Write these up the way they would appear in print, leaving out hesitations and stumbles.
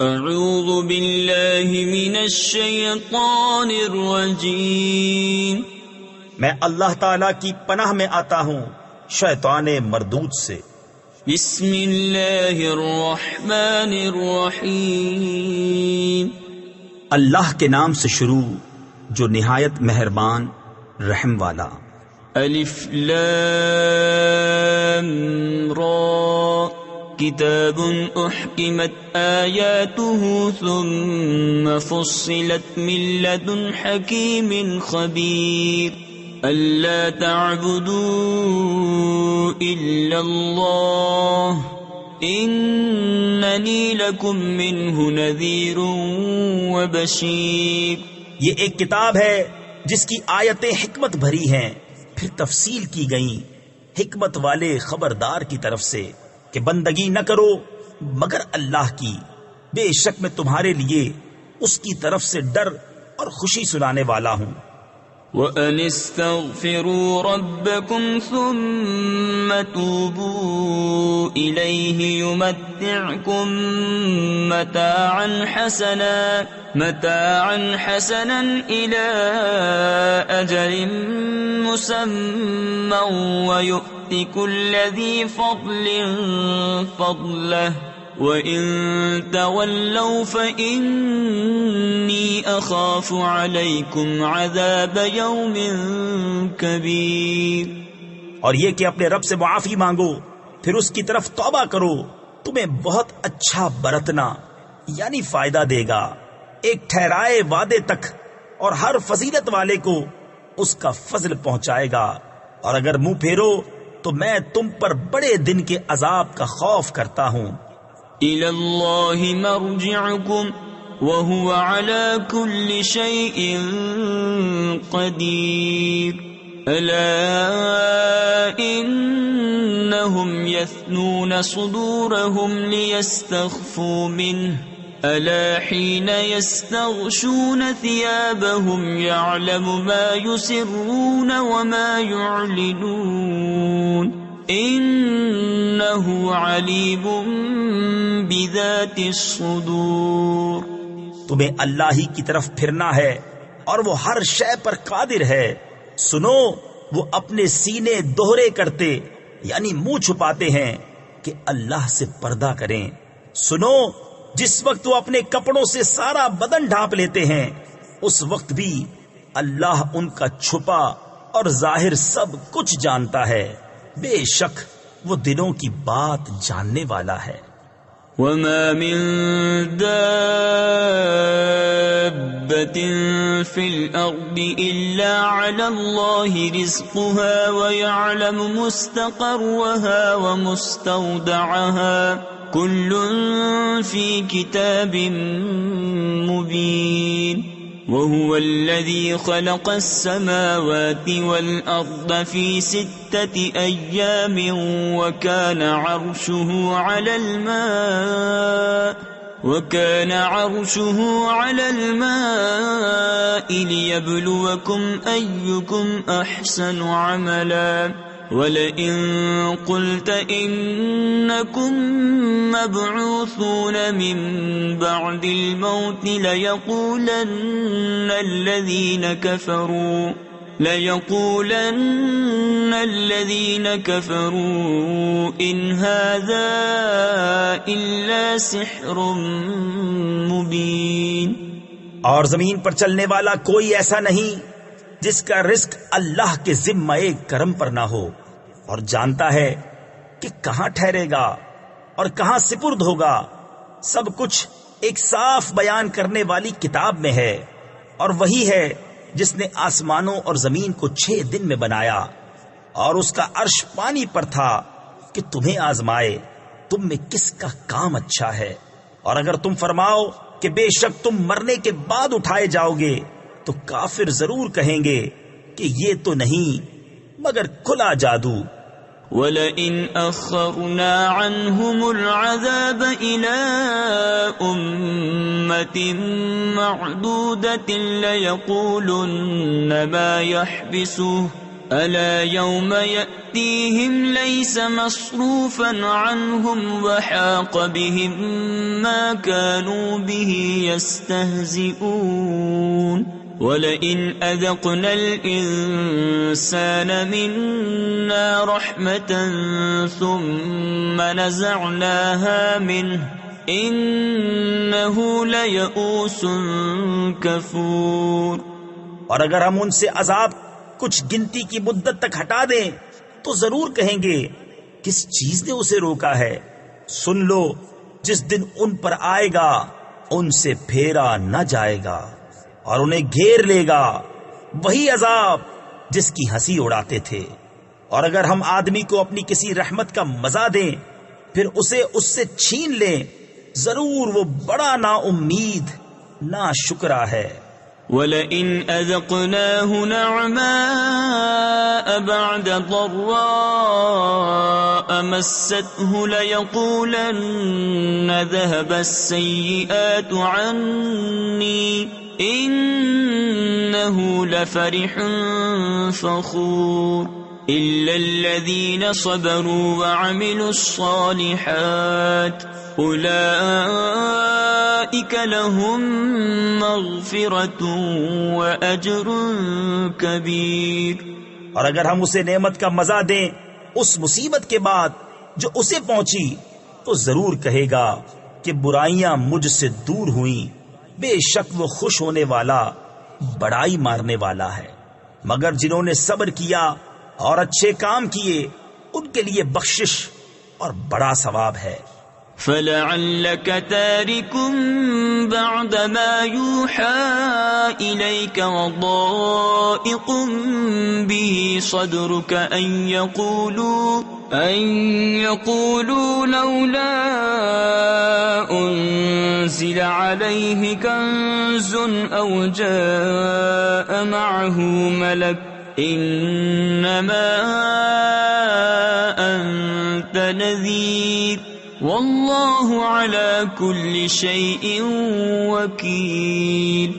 اعوذ باللہ من الشیطان الرجیم، میں اللہ تعالی کی پناہ میں آتا ہوں شیطان مردود سے۔ بسم اللہ الرحمن الرحیم، اللہ کے نام سے شروع جو نہایت مہربان رحم والا۔ الف لام را، کتاب احکمت آیاته ثم فصلت من لدن حکیم خبیر، الا تعبدوا الا اللہ اننی لکم منہ نذیر وبشیر۔ یہ ایک کتاب ہے جس کی آیتیں حکمت بھری ہیں، پھر تفصیل کی گئیں حکمت والے خبردار کی طرف سے کہ بندگی نہ کرو مگر اللہ کی، بے شک میں تمہارے لیے اس کی طرف سے ڈر اور خوشی سنانے والا ہوں۔ وَأَنِ اسْتَغْفِرُوا رَبَّكُمْ ثُمَّ تُوبُوا إِلَيْهِ يُمَتِّعْكُمْ مَتَاعًا حَسَنًا إِلَىٰ أَجَلٍ مُّسَمًّى وَيُؤْتِ كُلَّ ذِي فَضْلٍ فَضْلَهُ وَإِن تَوَلَّوْا فَإِنِّي أَخَافُ عَلَيْكُمْ عَذَابَ يَوْمٍ كَبِيرٍ۔ اور یہ کہ اپنے رب سے معافی مانگو، پھر اس کی طرف توبہ کرو، تمہیں بہت اچھا برتنا یعنی فائدہ دے گا ایک ٹھہرائے وعدے تک، اور ہر فضیلت والے کو اس کا فضل پہنچائے گا، اور اگر منہ پھیرو تو میں تم پر بڑے دن کے عذاب کا خوف کرتا ہوں۔ إِلَى اللَّهِ مَرْجِعُكُمْ وَهُوَ عَلَى كُلِّ شَيْءٍ قَدِيرٌ، أَلَا إِنَّهُمْ يَثْنُونَ صُدُورَهُمْ لِيَسْتَخْفُوا مِنْهُ، أَلَا حِينَ يَسْتَغْشُونَ ثِيَابَهُمْ يَعْلَمُ مَا يُسِرُّونَ وَمَا يُعْلِنُونَ انہ علیم بذات الصدور۔ تمہیں اللہ ہی کی طرف پھرنا ہے اور وہ ہر شے پر قادر ہے۔ سنو، وہ اپنے سینے دوہرے کرتے یعنی منہ چھپاتے ہیں کہ اللہ سے پردہ کریں۔ سنو، جس وقت وہ اپنے کپڑوں سے سارا بدن ڈھانپ لیتے ہیں، اس وقت بھی اللہ ان کا چھپا اور ظاہر سب کچھ جانتا ہے، بے شک وہ دلوں کی بات جاننے والا ہے۔ وَمَا مِن دَابَّةٍ فِي الْأَرْضِ إِلَّا عَلَى اللَّهِ رِزْقُهَا وَيَعْلَمُ مُسْتَقَرَّهَا وَمُسْتَوْدَعَهَا كُلٌّ فِي كِتَابٍ مُّبِينٍ۔ وَهُوَ الَّذِي خَلَقَ السَّمَاوَاتِ وَالْأَرْضَ فِي 6 أَيَّامٍ وَكَانَ عَرْشُهُ عَلَى الْمَاءِ لِيَبْلُوَكُمْ أَيُّكُمْ أَحْسَنُ عَمَلًا، وَلَئِن قُلْتَ إِنَّكُمْ مَبْعُوثُونَ مِن بَعْدِ الْمَوْتِ لَيَقُولَنَّ الَّذِينَ كَفَرُوا إِنْ هَذَا إِلَّا سِحْرٌ مُبِينٌ۔ اور زمین پر چلنے والا کوئی ایسا نہیں جس کا رزق اللہ کے ذمہ کرم پر نہ ہو، اور جانتا ہے کہ کہاں ٹھہرے گا اور کہاں سپرد ہوگا، سب کچھ ایک صاف بیان کرنے والی کتاب میں ہے۔ اور وہی ہے جس نے آسمانوں اور زمین کو 6 دن میں بنایا، اور اس کا عرش پانی پر تھا کہ تمہیں آزمائے تم میں کس کا کام اچھا ہے۔ اور اگر تم فرماؤ کہ بے شک تم مرنے کے بعد اٹھائے جاؤ گے، تو کافر ضرور کہیں گے کہ یہ تو نہیں مگر کھلا جادو۔ وَلَئِنْ أَخَّرْنَا عَنْهُمُ الْعَذَابَ إِلَىٰ أُمَّةٍ مَّعْدُودَةٍ لَيَقُولُنَّ مَا يَحْبِسُهُ ألا يوم يأتيهم ليس مصروفا عنهم وحاق بهم ما كانوا به يستهزئون ولئن أذقنا الإنسان منا رحمة ثم نزعناها منه إنه ليئوس كفور. اور اگر ہم ان سے عذاب کچھ گنتی کی مدت تک ہٹا دیں تو ضرور کہیں گے کس چیز نے اسے روکا ہے. سن لو جس دن ان پر آئے گا ان سے پھیرا نہ جائے گا اور انہیں گھیر لے گا وہی عذاب جس کی ہنسی اڑاتے تھے. اور اگر ہم آدمی کو اپنی کسی رحمت کا مزہ دیں پھر اسے اس سے چھین لیں ضرور وہ بڑا نا امید نا شکرا ہے. وَلَئِنْ أَذَقْنَاهُ نَعْمَاءَ بَعْدَ ضَرَّاءَ مَسَّتْهُ لَيَقُولَنَّ ذَهَبَ السَّيِّئَاتُ عَنِّي إِنَّهُ لَفَرِحٌ فَخُورٌ إِلَّا الَّذِينَ صَبَرُوا وَعَمِلُوا الصَّالِحَاتِ أُولَئِكَ لَهُم مَغْفِرَةٌ وَأَجْرٌ كَبِيرٌ. اور اگر ہم اسے نعمت کا مزہ دیں اس مصیبت کے بعد جو اسے پہنچی تو ضرور کہے گا کہ برائیاں مجھ سے دور ہوئیں. بے شک وہ خوش ہونے والا بڑائی مارنے والا ہے. مگر جنہوں نے صبر کیا اور اچھے کام کیے ان کے لیے بخشش اور بڑا ثواب ہے. فَلَعَلَّكَ تَارِكٌ بَعْدَ مَا يُوحَى إِلَيْكَ وَضَائِقٌ بِهِ صَدْرُكَ أَن يَقُولُوا لَوْلَا أُنزِلَ عَلَيْهِ كَنزٌ أَوْ جَاءَ مَعَهُ مَلَكٌ إِنَّمَا أَنتَ نَذِيرٌ واللہ علی کل شیء وکیل.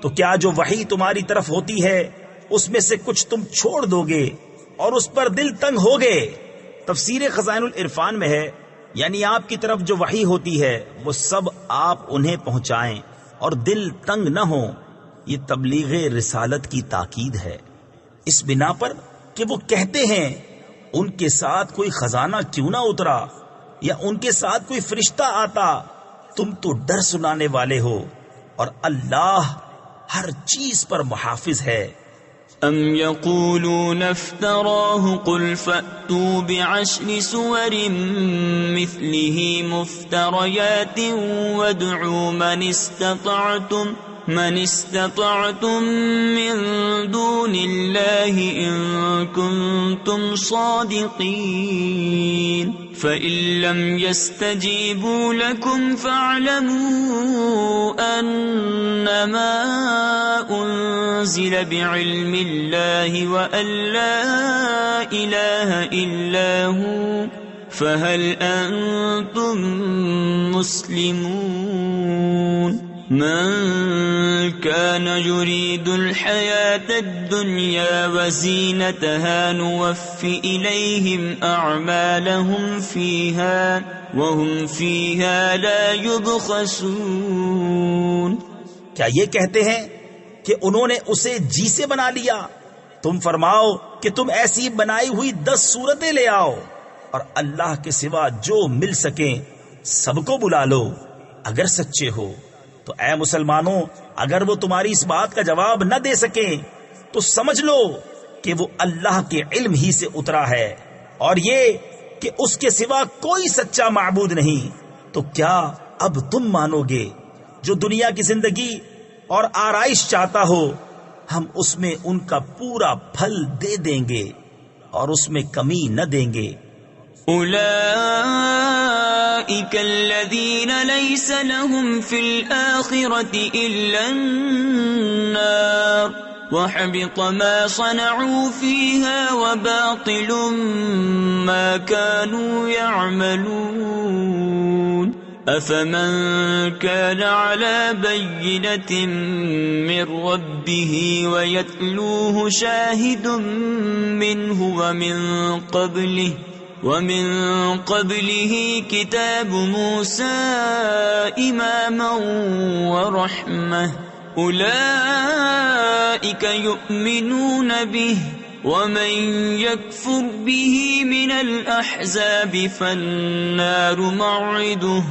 تو کیا جو وحی تمہاری طرف ہوتی ہے اس میں سے کچھ تم چھوڑ دو گے اور اس پر دل تنگ ہوگے؟ تفسیر خزائن العرفان میں ہے یعنی آپ کی طرف جو وحی ہوتی ہے وہ سب آپ انہیں پہنچائیں اور دل تنگ نہ ہوں. یہ تبلیغ رسالت کی تاکید ہے اس بنا پر کہ وہ کہتے ہیں ان کے ساتھ کوئی خزانہ کیوں نہ اترا یا ان کے ساتھ کوئی فرشتہ آتا. تم تو ڈر سنانے والے ہو اور اللہ ہر چیز پر محافظ ہے. ام یقولون افتراہ قل فأتوا بعشر سور مثله مفتریات وادعوا من استطعتم من دون اللہ ان کنتم صادقین فإن لم يستجیبوا لکم فاعلموا انما انزل بعلم اللہ وان لا الہ الا ہو فهل انتم مسلمون. من كان يريد الحياة الدنيا وزينتها نوف إليهم أعمالهم فيها وهم فيها لا يبخسون. کیا یہ کہتے ہیں کہ انہوں نے اسے جی سے بنا لیا؟ تم فرماؤ کہ تم ایسی بنائی ہوئی 10 صورتیں لے آؤ اور اللہ کے سوا جو مل سکیں سب کو بلا لو اگر سچے ہو. تو اے مسلمانوں اگر وہ تمہاری اس بات کا جواب نہ دے سکیں تو سمجھ لو کہ وہ اللہ کے علم ہی سے اترا ہے اور یہ کہ اس کے سوا کوئی سچا معبود نہیں. تو کیا اب تم مانو گے جو دنیا کی زندگی اور آرائش چاہتا ہو ہم اس میں ان کا پورا پھل دے دیں گے اور اس میں کمی نہ دیں گے. أولئك الذين ليس لهم في الآخرة إلا النار وحبط ما صنعوا فيها وباطل ما كانوا يعملون. أفمن كان على بينة من ربه ويتلوه شاهد منه ومن قبله كتاب موسى إماما ورحمة أولئك يؤمنون به ومن يكفر به من الأحزاب فالنار موعده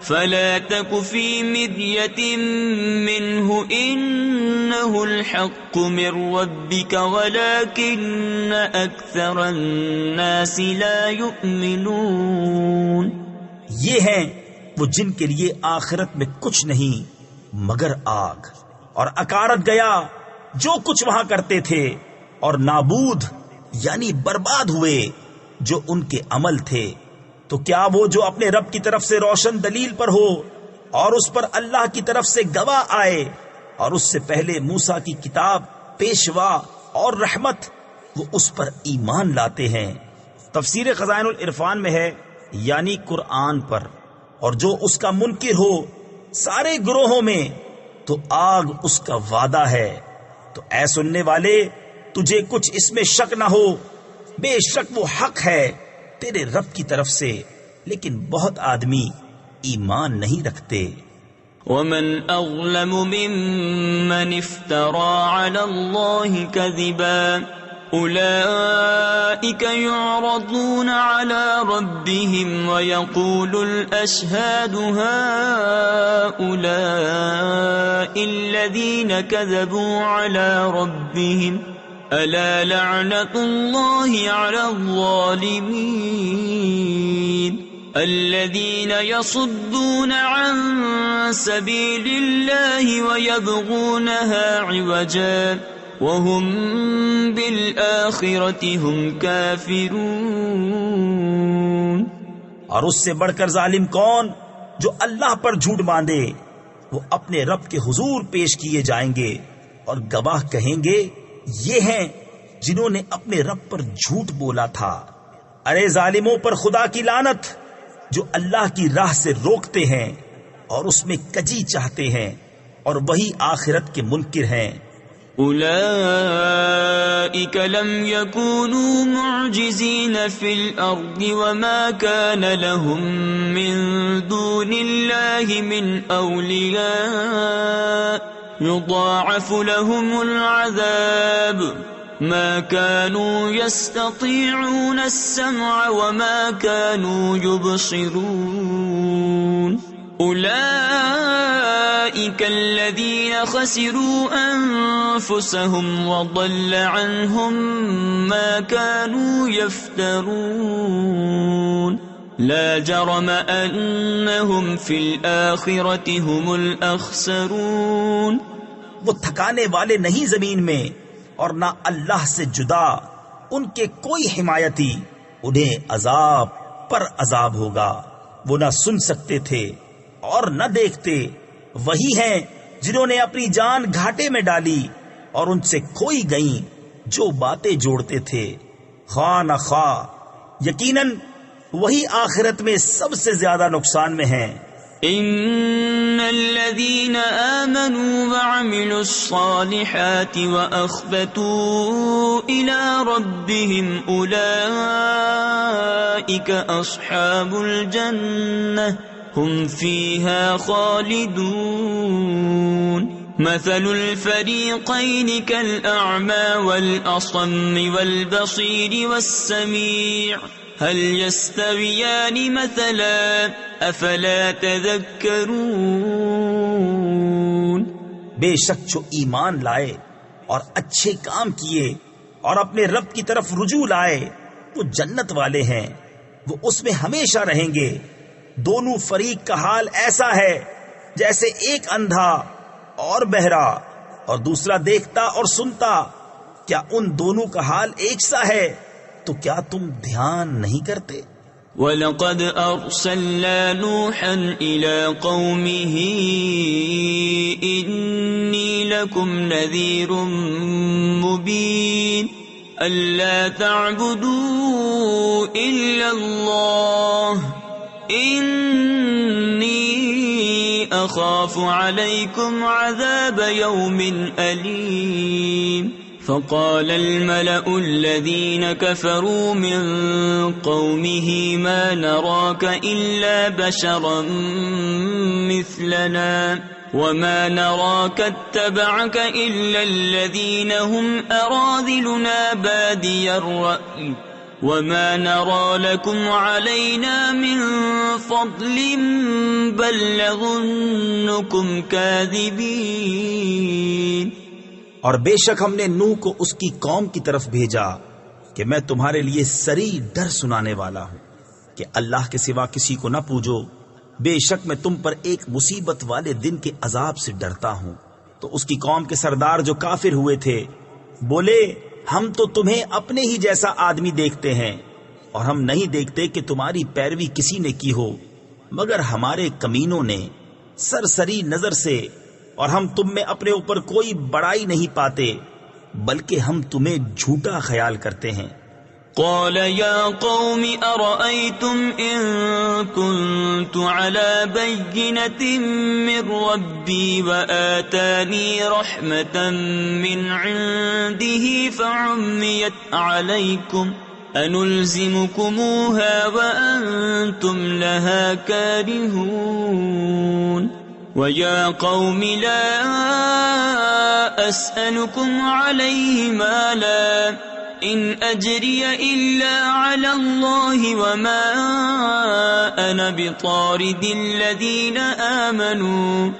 فلا تك في مرية منه إنه الحق من ربك ولكن أكثر الناس لا يؤمنون. یہ ہیں وہ جن کے لیے آخرت میں کچھ نہیں مگر آگ، اور اکارت گیا جو کچھ وہاں کرتے تھے، اور نابود یعنی برباد ہوئے جو ان کے عمل تھے. تو کیا وہ جو اپنے رب کی طرف سے روشن دلیل پر ہو اور اس پر اللہ کی طرف سے گواہ آئے اور اس سے پہلے موسیٰ کی کتاب پیشوا اور رحمت، وہ اس پر ایمان لاتے ہیں. تفسیر خزائن العرفان میں ہے یعنی قرآن پر، اور جو اس کا منکر ہو سارے گروہوں میں تو آگ اس کا وعدہ ہے. تو اے سننے والے تجھے کچھ اس میں شک نہ ہو، بے شک وہ حق ہے تیرے رب کی طرف سے، لیکن بہت آدمی ایمان نہیں رکھتے. ومن أظلم ممن افترى على الله كذبا أولئك يعرضون على ربهم ويقول الأشهاد هؤلاء الذين كذبوا على ربهم ألا لعنة الله على الظالمين الذين يصدون عن سبيل الله ويبغونها عوجا وهم بالآخرة هم كافرون. اور اس سے بڑھ کر ظالم کون جو اللہ پر جھوٹ باندھے، وہ اپنے رب کے حضور پیش کیے جائیں گے اور گواہ کہیں گے یہ ہیں جنہوں نے اپنے رب پر جھوٹ بولا تھا. ارے ظالموں پر خدا کی لعنت جو اللہ کی راہ سے روکتے ہیں اور اس میں کجی چاہتے ہیں اور وہی آخرت کے منکر ہیں. أولئك لم يكونوا معجزين في الأرض وما كان لهم من دون الله من أولياء يضاعف لهم العذاب ما كانوا يستطيعون السمع وما كانوا يبصرون. أولئك الذين خسروا أنفسهم وضل عنهم ما كانوا يفترون. لا جرم أنهم في الآخرة هم الأخسرون. وہ تھکانے والے نہیں زمین میں اور نہ اللہ سے جدا ان کے کوئی حمایتی. انہیں عذاب پر عذاب ہوگا. وہ نہ سن سکتے تھے اور نہ دیکھتے. وہی ہیں جنہوں نے اپنی جان گھاٹے میں ڈالی اور ان سے کھوئی گئیں جو باتیں جوڑتے تھے خواہ نہ خواہ. یقیناً وہی آخرت میں سب سے زیادہ نقصان میں ہیں. ان الذين آمنوا وعملوا الصالحات وأخبتوا إلى ربهم أولئك أصحاب الجنة هم فيها خالدون. مثل الفريقين كالأعمى والأصم والبصير والسميع هل يستويان مثلا افلا تذكرون. بے شک جو ایمان لائے اور اچھے کام کیے اور اپنے رب کی طرف رجوع لائے وہ جنت والے ہیں، وہ اس میں ہمیشہ رہیں گے. دونوں فریق کا حال ایسا ہے جیسے ایک اندھا اور بہرا اور دوسرا دیکھتا اور سنتا. کیا ان دونوں کا حال ایک سا ہے؟ تو کیا تم دھیان نہیں کرتے؟ وَلَقَدْ أَرْسَلْنَا نُوحًا إِلَىٰ قَوْمِهِ إِنِّي لَكُمْ نَذِيرٌ مُّبِينٌ أَلَّا تَعْبُدُوا إِلَّا اللَّهَ إِنِّي أخاف عليكم عذاب يوم أليم فقال الملأ الذين كفروا من قومه ما نراك إلا بشرا مثلنا وما نراك اتبعك إلا الذين هم أراذلنا بادي الرأي وما نرى لكم علينا من فضل بل نظنكم كاذبين. اور بے شک ہم نے نوح کو اس کی قوم کی طرف بھیجا کہ میں تمہارے لیے سری ڈر سنانے والا ہوں کہ اللہ کے سوا کسی کو نہ پوجو. بے شک میں تم پر ایک مصیبت والے دن کے عذاب سے ڈرتا ہوں. تو اس کی قوم کے سردار جو کافر ہوئے تھے بولے ہم تو تمہیں اپنے ہی جیسا آدمی دیکھتے ہیں اور ہم نہیں دیکھتے کہ تمہاری پیروی کسی نے کی ہو مگر ہمارے کمینوں نے سرسری نظر سے، اور ہم تم میں اپنے اوپر کوئی بڑائی نہیں پاتے بلکہ ہم تمہیں جھوٹا خیال کرتے ہیں. قال يا قوم أرأيتم إن كنت على بينة من ربي وآتاني رحمة من عنده فعميت عليكم أنلزمكموها وأنتم لها كارهون. ويا قوم لا أسألكم عليه مالا إن أجري إلا على الله وما أنا بطارد الذين آمنوا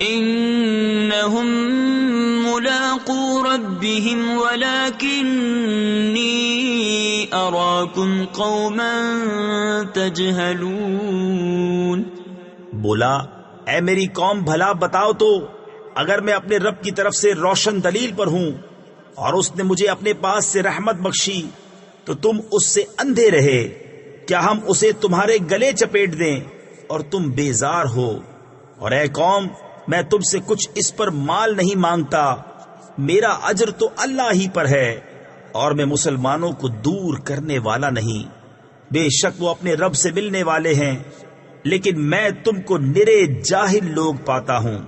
إنهم ملاقو ربهم ولكني أراكم قوما تجهلون. بولا اے میری قوم بھلا بتاؤ تو اگر میں اپنے رب کی طرف سے روشن دلیل پر ہوں اور اس نے مجھے اپنے پاس سے رحمت بخشی تو تم اس سے اندھے رہے، کیا ہم اسے تمہارے گلے چپیٹ دیں اور تم بیزار ہو؟ اور اے قوم میں تم سے کچھ اس پر مال نہیں مانگتا، میرا اجر تو اللہ ہی پر ہے اور میں مسلمانوں کو دور کرنے والا نہیں. بے شک وہ اپنے رب سے ملنے والے ہیں لیکن میں تم کو نرے جاہل لوگ پاتا ہوں.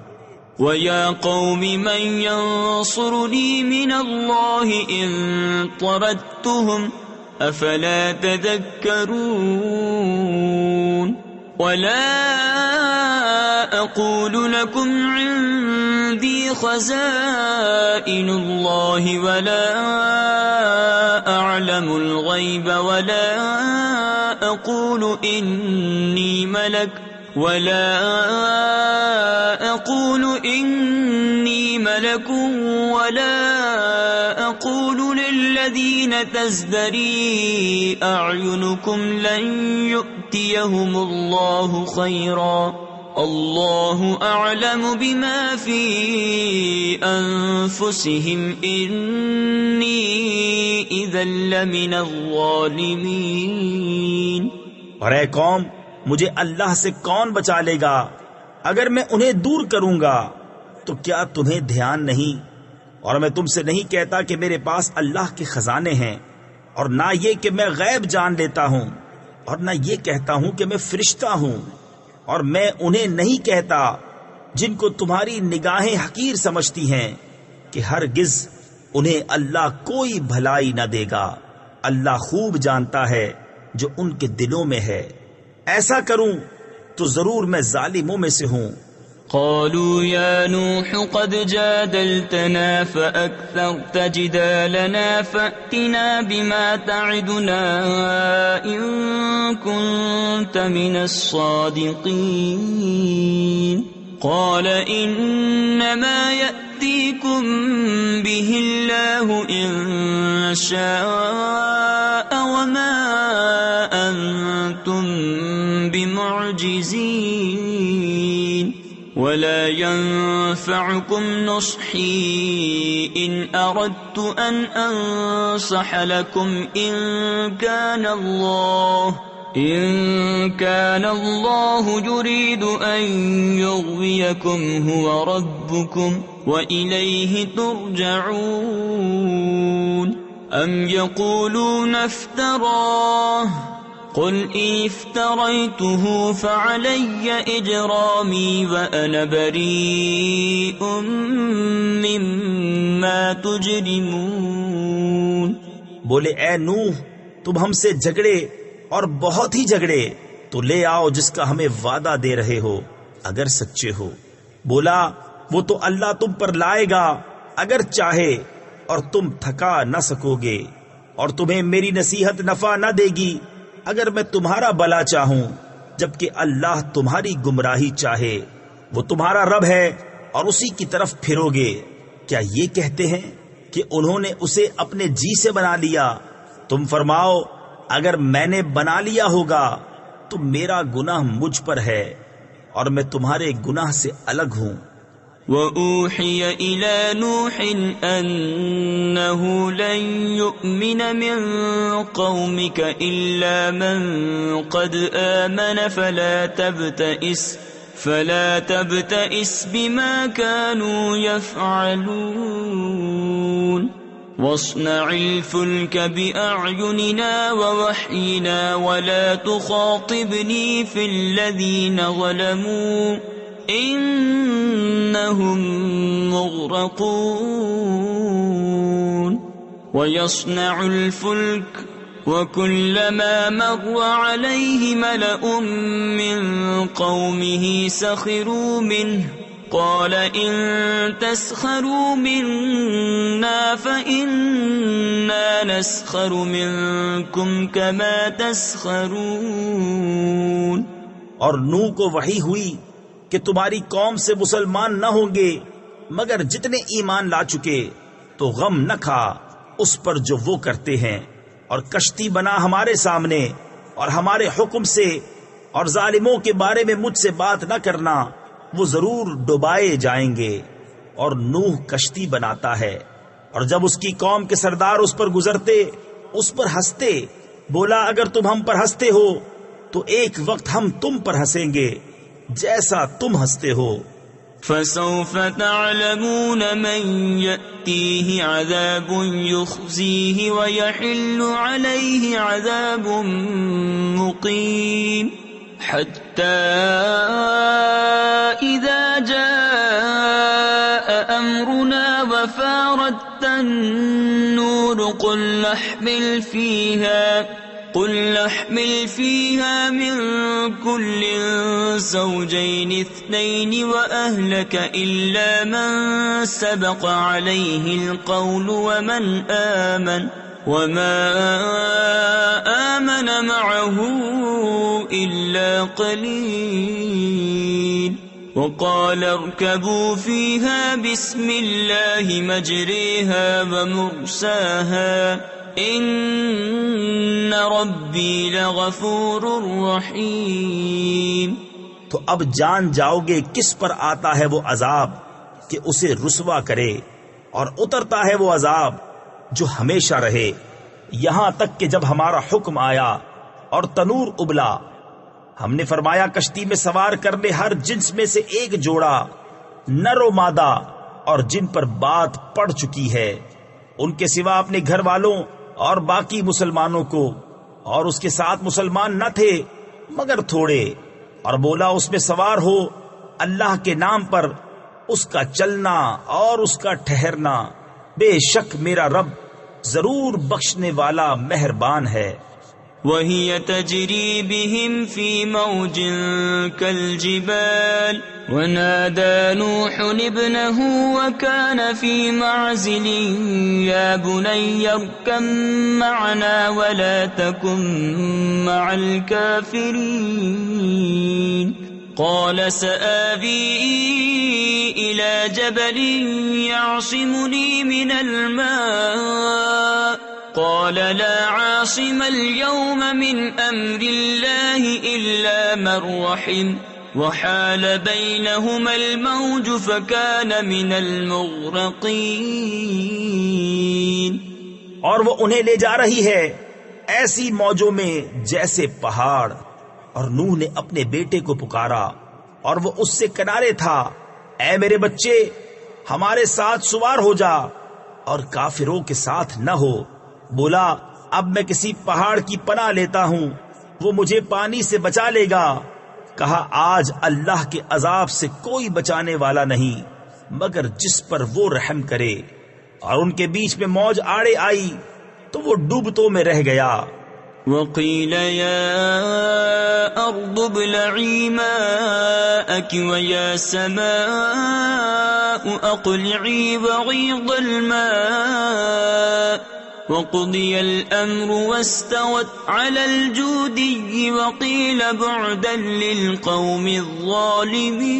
وَيَا قَوْمِ مَنْ يَنصُرُنِي مِنَ اللَّهِ إِن طَرَدتُّهُمْ أَفَلَا تَذَكَّرُونَ. وَلَا أَقُولُ لَكُمْ عِنْدِي خَزَائِنُ اللَّهِ وَلَا أَعْلَمُ الْغَيْبَ وَلَا أَقُولُ إِنِّي مَلَكٌ ولا أقول للذين تزدري أعينكم لن يؤتيهم الله خيرا الله أعلم بما في أنفسهم إني إذا لمن الظالمين. اور اے قوم مجھے اللہ سے کون بچا لے گا؟ اگر میں انہیں دور کروں گا تو کیا تمہیں دھیان نہیں؟ اور میں تم سے نہیں کہتا کہ میرے پاس اللہ کے خزانے ہیں، اور نہ یہ کہ میں غیب جان لیتا ہوں، اور نہ یہ کہتا ہوں کہ میں فرشتہ ہوں، اور میں انہیں نہیں کہتا جن کو تمہاری نگاہیں حقیر سمجھتی ہیں کہ ہرگز انہیں اللہ کوئی بھلائی نہ دے گا. اللہ خوب جانتا ہے جو ان کے دلوں میں ہے. ایسا کروں تو ضرور میں ظالموں میں سے ہوں. قالوا يا نوح قد جادلتنا فأكثرت جدالنا فأتنا بما تعدنا إن كنت من الصادقين. قال إنما يأتيكم به الله إن شاء وما أنتم بمعجزين ولا ينفعكم نصحي إن أردت أن أنصح لكم إن كان الله يريد أن يغويكم هو ربكم وإليه ترجعون. أم يقولون افتراه قل إن افتريته فعلي إجرامي وأنا بريء مما تجرمون. بولے اے نوح تم ہم سے جھگڑے اور بہت ہی جھگڑے تو لے آؤ جس کا ہمیں وعدہ دے رہے ہو اگر سچے ہو. بولا وہ تو اللہ تم پر لائے گا اگر چاہے اور تم تھکا نہ سکو گے اور تمہیں میری نصیحت نفع نہ دے گی اگر میں تمہارا بھلا چاہوں جبکہ اللہ تمہاری گمراہی چاہے. وہ تمہارا رب ہے اور اسی کی طرف پھرو گے. کیا یہ کہتے ہیں کہ انہوں نے اسے اپنے جی سے بنا لیا؟ تم فرماؤ اگر میں نے بنا لیا ہوگا تو میرا گناہ مجھ پر ہے اور میں تمہارے گناہ سے الگ ہوں. وَأُوحِيَ إِلَى نُوحٍ أَنَّهُ لَن يُؤْمِنَ مِن قَوْمِكَ إِلَّا مَن قَدْ آمَنَ فَلَا تَبْتَئِسْ بِمَا كَانُوا يَفْعَلُونَ. وَاصْنَعِ الْفُلْكَ بِأَعْيُنِنَا وَوَحْيِنَا وَلَا تُخَاطِبْنِي فِي الَّذِينَ ظَلَمُوا إِنَّهُمْ مُغْرَقُونَ. وَيَصْنَعُ الْفُلْكَ وَكُلَّمَا مَرَّ عَلَيْهِ مَلَأٌ مِّن قَوْمِهِ سَخِرُوا مِنْهُ قال إن تسخروا منا فإنا نسخر منكم كما تسخرون. اور نوح کو وحی ہوئی کہ تمہاری قوم سے مسلمان نہ ہوں گے مگر جتنے ایمان لا چکے تو غم نہ کھا اس پر جو وہ کرتے ہیں اور کشتی بنا ہمارے سامنے اور ہمارے حکم سے اور ظالموں کے بارے میں مجھ سے بات نہ کرنا وہ ضرور ڈبائے جائیں گے. اور نوح کشتی بناتا ہے اور جب اس کی قوم کے سردار اس پر گزرتے اس پر ہنستے. بولا اگر تم ہم پر ہنستے ہو تو ایک وقت ہم تم پر ہنسیں گے جیسا تم ہنستے ہو. فسوف تعلمون من يأتيه عذاب يخزيه ويحل عليه عذاب مقيم حتى إذا جاء أمرنا وفارت النور قل نحمل فيها من كل زوجين اثنين وأهلك إلا من سبق عليه القول وما آمن معه إلا قليل. وقال اركبوا فيها بسم الله مجريها ومرساها ان ربی لغفور رحیم. تو اب جان جاؤ گے کس پر آتا ہے وہ عذاب کہ اسے رسوا کرے اور اترتا ہے وہ عذاب جو ہمیشہ رہے یہاں تک کہ جب ہمارا حکم آیا اور تنور ابلا ہم نے فرمایا کشتی میں سوار کر لے ہر جنس میں سے ایک جوڑا نر و مادہ اور جن پر بات پڑ چکی ہے ان کے سوا اپنے گھر والوں اور باقی مسلمانوں کو. اور اس کے ساتھ مسلمان نہ تھے مگر تھوڑے. اور بولا اس میں سوار ہو اللہ کے نام پر اس کا چلنا اور اس کا ٹھہرنا بے شک میرا رب ضرور بخشنے والا مہربان ہے. وَهِيَ تَجْرِي بِهِمْ فِي مَوْجٍ كَالْجِبَالِ وَنَادَى نُوحٌ ابْنَهُ وَكَانَ فِي مَعْزِلٍ يَا بُنَيَّ ارْكَبْ مَعَنَا وَلَا تَكُنْ مَعَ الْكَافِرِينَ. قال سآوي إلى جبل يعصمني من الماء قال لا عاصم اليوم من أمر الله إلا من رحم وحال بينهما الموج فكان من المغرقين. اور وہ انہیں لے جا رہی ہے ایسی موجوں میں جیسے پہاڑ. اور نوح نے اپنے بیٹے کو پکارا اور وہ اس سے کنارے تھا. اے میرے بچے ہمارے ساتھ سوار ہو جا اور کافروں کے ساتھ نہ ہو. بولا اب میں کسی پہاڑ کی پناہ لیتا ہوں وہ مجھے پانی سے بچا لے گا۔ کہا آج اللہ کے عذاب سے کوئی بچانے والا نہیں مگر جس پر وہ رحم کرے۔ اور ان کے بیچ میں موج آڑے آئی تو وہ ڈوبتوں میں رہ گیا۔ وقيل يا أرض ابلعي ماءك ويا سماء أقلعي وغيض الماء وقضي الأمر واستوت على الجودي وقيل بعدا للقوم الظالمين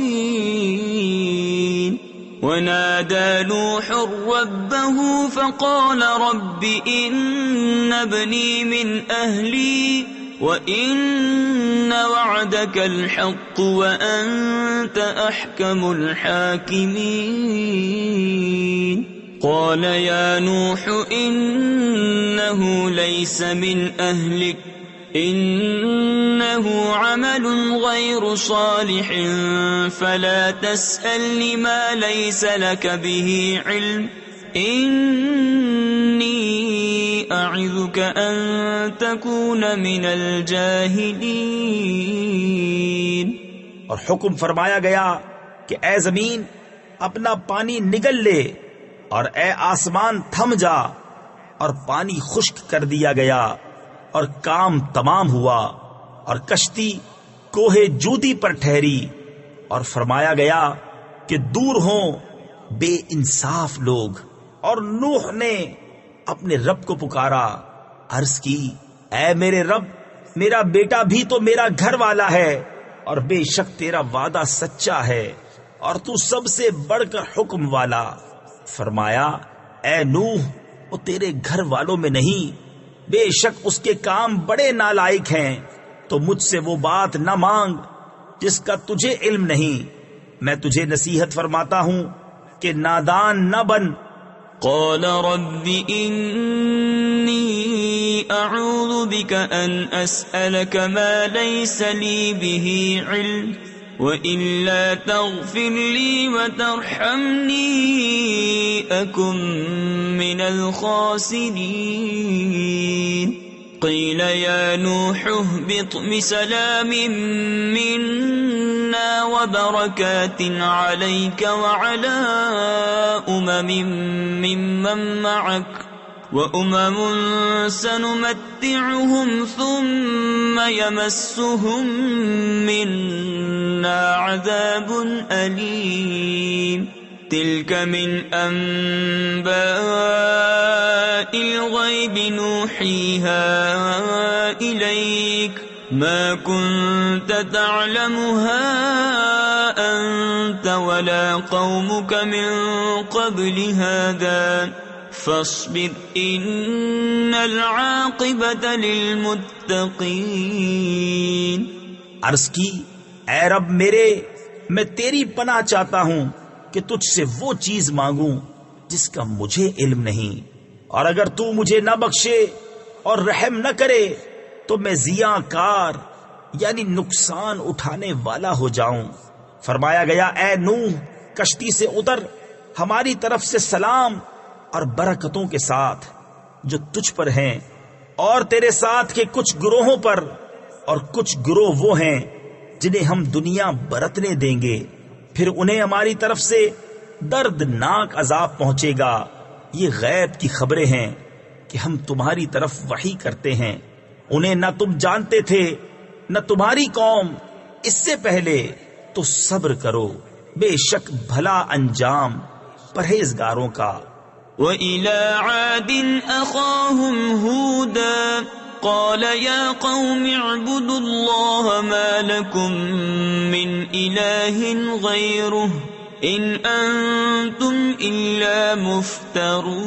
ونادى نوح ربه فقال رب إن ابني من أهلي وإن وعدك الحق وأنت أحكم الحاكمين قال يا نوح إنه ليس من أهلك إنه عمل غير صالح فلا تسألني ما ليس لك به علم إني أعظك أن تكون من الجاهلين۔ اور حکم فرمایا گیا کہ اے زمین اپنا پانی نگل لے اور اے آسمان تھم جا، اور پانی خشک کر دیا گیا اور کام تمام ہوا، اور کشتی کوہ جودی پر ٹھہری، اور فرمایا گیا کہ دور ہوں بے انصاف لوگ۔ اور نوح نے اپنے رب کو پکارا، عرض کی اے میرے رب، میرا بیٹا بھی تو میرا گھر والا ہے، اور بے شک تیرا وعدہ سچا ہے اور تو سب سے بڑھ کر حکم والا۔ فرمایا اے نوح، وہ تیرے گھر والوں میں نہیں، بے شک اس کے کام بڑے نالائق ہیں، تو مجھ سے وہ بات نہ مانگ جس کا تجھے علم نہیں۔ میں تجھے نصیحت فرماتا ہوں کہ نادان نہ بن۔ قال رب إني أعوذ بك أن أسألك ما ليس لي به علم وإلا تغفر لي وترحمني أكن من الخاسرين قيل يا نوح اهبط بسلام منا وبركات عليك وعلى ممن معك وأمم سنمتعهم ثم يمسهم منا عذاب أليم تلك من أنباء الغيب نوحيها إليك ما كنت تعلمها أنت ولا قومك من قبل هذا فاصبر إن العاقبة للمتقين۔ عرض کی اے رب میرے، میں تیری پناہ چاہتا ہوں کہ تجھ سے وہ چیز مانگوں جس کا مجھے علم نہیں، اور اگر تو مجھے نہ بخشے اور رحم نہ کرے تو میں ضیاء کار یعنی نقصان اٹھانے والا ہو جاؤں۔ فرمایا گیا اے نوح، کشتی سے اتر، ہماری طرف سے سلام اور برکتوں کے ساتھ جو تجھ پر ہیں اور تیرے ساتھ کے کچھ گروہوں پر، اور کچھ گروہ وہ ہیں جنہیں ہم دنیا برتنے دیں گے، پھر انہیں ہماری طرف سے دردناک عذاب پہنچے گا۔ یہ غیب کی خبریں ہیں کہ ہم تمہاری طرف وحی کرتے ہیں، انہیں نہ تم جانتے تھے نہ تمہاری قوم اس سے پہلے، تو صبر کرو، بے شک بھلا انجام پرہیزگاروں کا۔ وَإِلَى عَادٍ أَخَاهُمْ هُودًا قَالَ يَا قَوْمِ اعْبُدُوا اللَّهَ مَا لَكُمْ مِنْ إِلَٰهٍ غَيْرُهُ إِنْ أَنْتُمْ إِلَّا مُفْتَرُونَ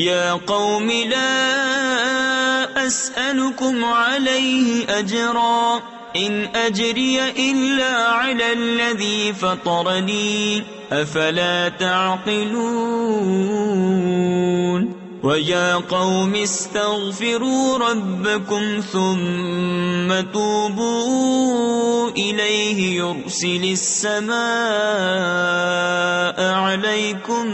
يَا قَوْمِ لَا أَسْأَلُكُمْ عَلَيْهِ أَجْرًا إِنْ أَجْرِيَ إِلَّا عَلَى الَّذِي فَطَرَنِي أَفَلَا تَعْقِلُونَ وَيَا قَوْمِ اسْتَغْفِرُوا رَبَّكُمْ ثُمَّ تُوبُوا إِلَيْهِ يُرْسِلِ السَّمَاءَ عَلَيْكُمْ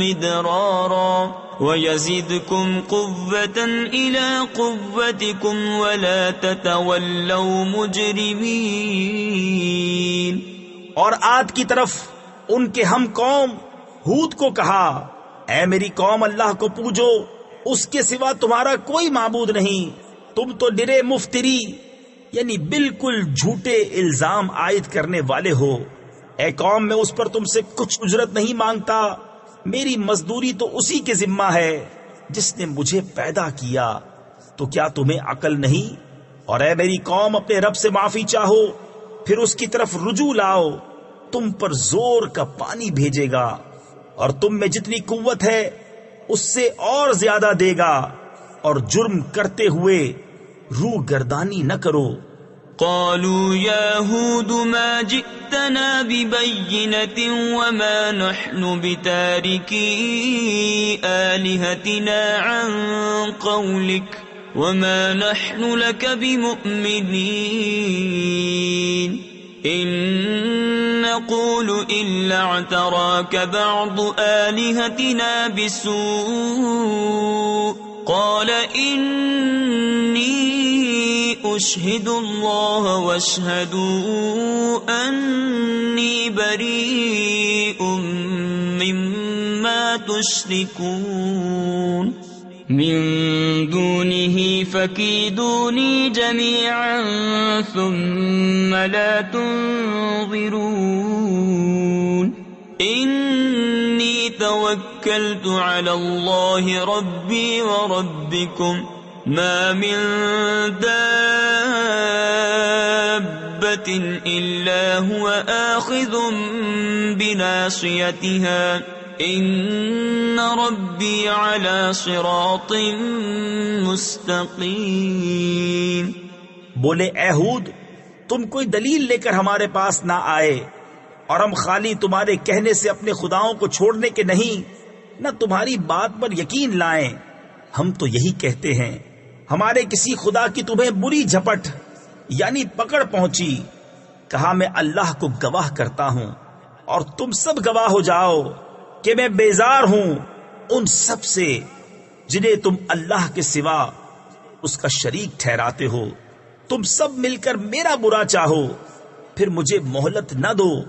مِدْرَارًا وَيَزِدْكُمْ قُوَّةً إِلَى قُوَّتِكُمْ وَلَا تَتَوَلَّوْا مُجْرِمِينَ۔ اور عاد کی طرف ان کے ہم قوم ہود کو کہا، اے میری قوم اللہ کو پوجو، اس کے سوا تمہارا کوئی معبود نہیں، تم تو نرے مفتری یعنی بالکل جھوٹے الزام عائد کرنے والے ہو۔ اے قوم میں اس پر تم سے کچھ اجرت نہیں مانگتا، میری مزدوری تو اسی کے ذمہ ہے جس نے مجھے پیدا کیا، تو کیا تمہیں عقل نہیں؟ اور اے میری قوم اپنے رب سے معافی چاہو، پھر اس کی طرف رجوع لاؤ، تم پر زور کا پانی بھیجے گا اور تم میں جتنی قوت ہے اس سے اور زیادہ دے گا، اور جرم کرتے ہوئے روح گردانی نہ کرو۔ قالوا يا هود ما جئتنا ببينة وما نحن بتاركي آلهتنا عن قولك وما نحن لك بمؤمنين إن نقول إلا اعتراك بعض آلهتنا بسوء قال إني أشهد الله واشهدوا أني بريء مما تشركون من دونه فكيدوني جميعا ثم لا تنظرون إني توكلت على الله ربي وربكم ما من دابة إلا هو آخذ بناصيتها إن ربي على صراط مستقيم۔ بولے اے ہود، تم کوئی دلیل لے کر ہمارے پاس نہ آئے، اور ہم خالی تمہارے کہنے سے اپنے خداؤں کو چھوڑنے کے نہیں، نہ تمہاری بات پر یقین لائیں۔ ہم تو یہی کہتے ہیں ہمارے کسی خدا کی تمہیں بری جھپٹ یعنی پکڑ پہنچی۔ کہا میں اللہ کو گواہ کرتا ہوں اور تم سب گواہ ہو جاؤ کہ میں بیزار ہوں ان سب سے جنہیں تم اللہ کے سوا اس کا شریک ٹھہراتے ہو۔ تم سب مل کر میرا برا چاہو، پھر مجھے مہلت نہ دو۔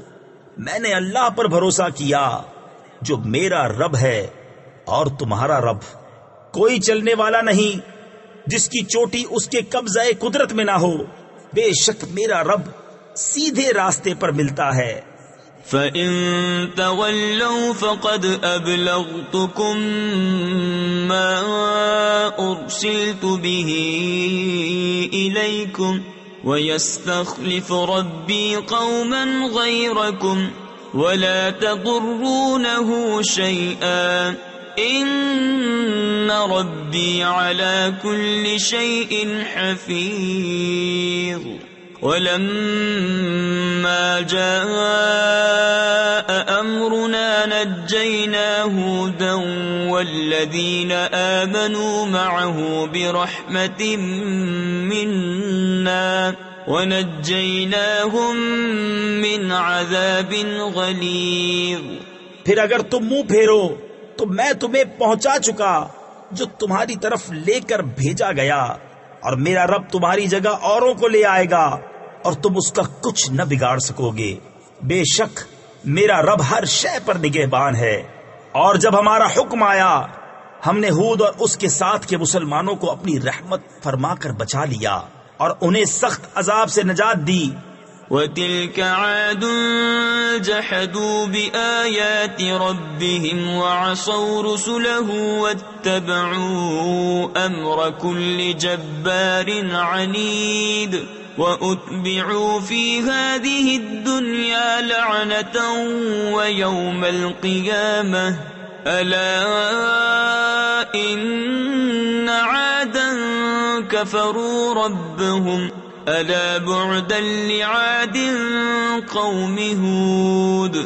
میں نے اللہ پر بھروسہ کیا جو میرا رب ہے اور تمہارا رب۔ کوئی چلنے والا نہیں جس کی چوٹی اس کے قبضہ قدرت میں نہ ہو۔ بے شک میرا رب سیدھے راستے پر ملتا ہے۔ فَإِن تَوَلَّوْا فَقَدْ أَبْلَغْتُكُم مَّا أُرْسِلْتُ بِهِ إِلَيْكُمْ وَيَسْتَخْلِفُ رَبِّي قَوْمًا غَيْرَكُمْ وَلَا تَضُرُّونَهُ شَيْئًا إِنَّ رَبِّي عَلَى كُلِّ شَيْءٍ حَفِيظٌ۔ وَلَمَّا جَاءَ أَمْرُنَا نَجَّيْنَا هُودًا وَالَّذِينَ آمَنُوا مَعَهُ بِرَحْمَةٍ مِّنَّا وَنَجَّيْنَاهُم مِّنْ عَذَابٍ غَلِيظٍ۔ پھر اگر تم منہ پھیرو تو میں تمہیں پہنچا چکا جو تمہاری طرف لے کر بھیجا گیا، اور میرا رب تمہاری جگہ اوروں کو لے آئے گا اور تم اس کا کچھ نہ بگاڑ سکو گے۔ بے شک میرا رب ہر شے پر نگہبان ہے۔ اور جب ہمارا حکم آیا ہم نے ہود اور اس کے ساتھ کے مسلمانوں کو اپنی رحمت فرما کر بچا لیا اور انہیں سخت عذاب سے نجات دی۔ وَتِلْكَ عَادٌ جَحَدُوا بِآيَاتِ رَبِّهِمْ وَعَصَوْا رُسُلَهُ وَاتَّبَعُوا أَمْرَ كُلِّ جَبَّارٍ عَنِيدٍ وَأُتْبِعُوا فِي هَذِهِ الدُّنْيَا لَعْنَةً وَيَوْمَ الْقِيَامَةِ أَلَا إِنَّ عَادًا كَفَرُوا رَبَّهُمْ أَلَا بُعْدًا لِعَادٍ قَوْمِ ہود۔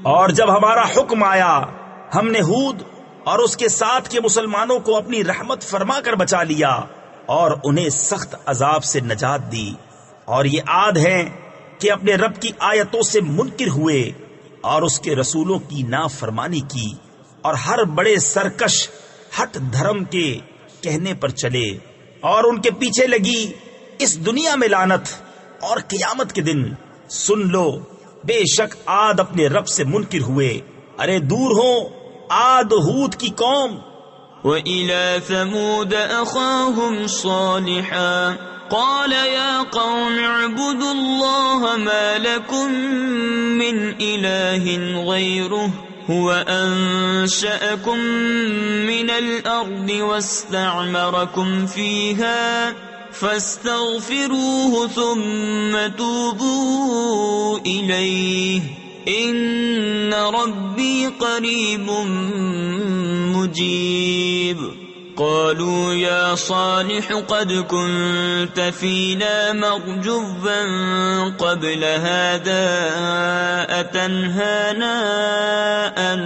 اور جب ہمارا حکم آیا ہم نے ہود اور اس کے ساتھ کے مسلمانوں کو اپنی رحمت فرما کر بچا لیا اور انہیں سخت عذاب سے نجات دی۔ اور یہ عاد ہیں کہ اپنے رب کی آیتوں سے منکر ہوئے اور اس کے رسولوں کی نافرمانی کی اور ہر بڑے سرکش ہٹ دھرم کے کہنے پر چلے، اور ان کے پیچھے لگی اس دنیا میں لعنت اور قیامت کے دن۔ سن لو، بے شک عاد اپنے رب سے منکر ہوئے، ارے دور ہو عاد ہود کی قوم۔ وَإِلَى ثَمُودَ أَخَاهُمْ صَالِحًا قَالَ يَا قَوْمِ اعْبُدُوا اللَّهَ مَا لَكُمْ مِنْ إِلَٰهٍ غَيْرُهُ هُوَ أَنشَأَكُم مِّنَ الْأَرْضِ وَاسْتَعْمَرَكُمْ فِيهَا فَاسْتَغْفِرُوهُ ثُمَّ تُوبُوا إِلَيْهِ إِنَّ رَبِّي قَرِيبٌ مُجِيبٌ۔ قالوا يا صالح قد كنت فينا مرجوا قبل هذا أتنهانا أن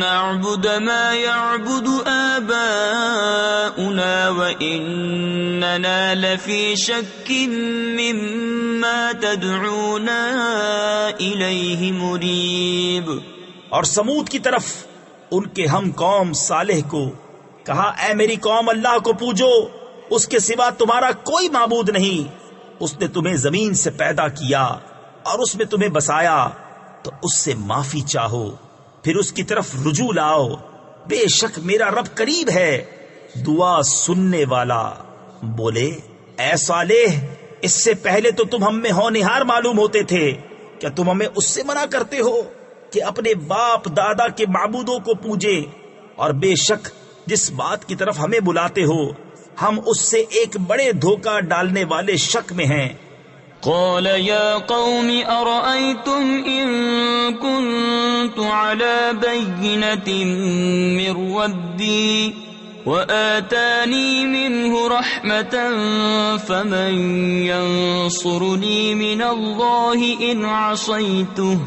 نعبد ما يعبد آباؤنا وإننا لفي شك مما تدعونا إليه مريب۔ اور سمود کی طرف ان کے ہم قوم صالح کو کہا، اے میری قوم، اللہ کو پوجو، اس کے سوا تمہارا کوئی معبود نہیں۔ اس نے تمہیں زمین سے پیدا کیا اور اس میں تمہیں بسایا، تو اس سے معافی چاہو، پھر اس کی طرف رجوع لاؤ، بے شک میرا رب قریب ہے، دعا سننے والا۔ بولے، اے صالح، اس سے پہلے تو تم ہم میں ہونہار معلوم ہوتے تھے، کیا تم ہمیں اس سے منع کرتے ہو کہ اپنے باپ دادا کے معبودوں کو پوجے؟ اور بے شک جس بات کی طرف ہمیں بلاتے ہو ہم اس سے ایک بڑے دھوکہ ڈالنے والے شک میں ہیں۔ قال يا قوم أرأيتم إن كنت على بينة من ربي وآتاني منه رحمة فمن ينصرني من الله إن عصيته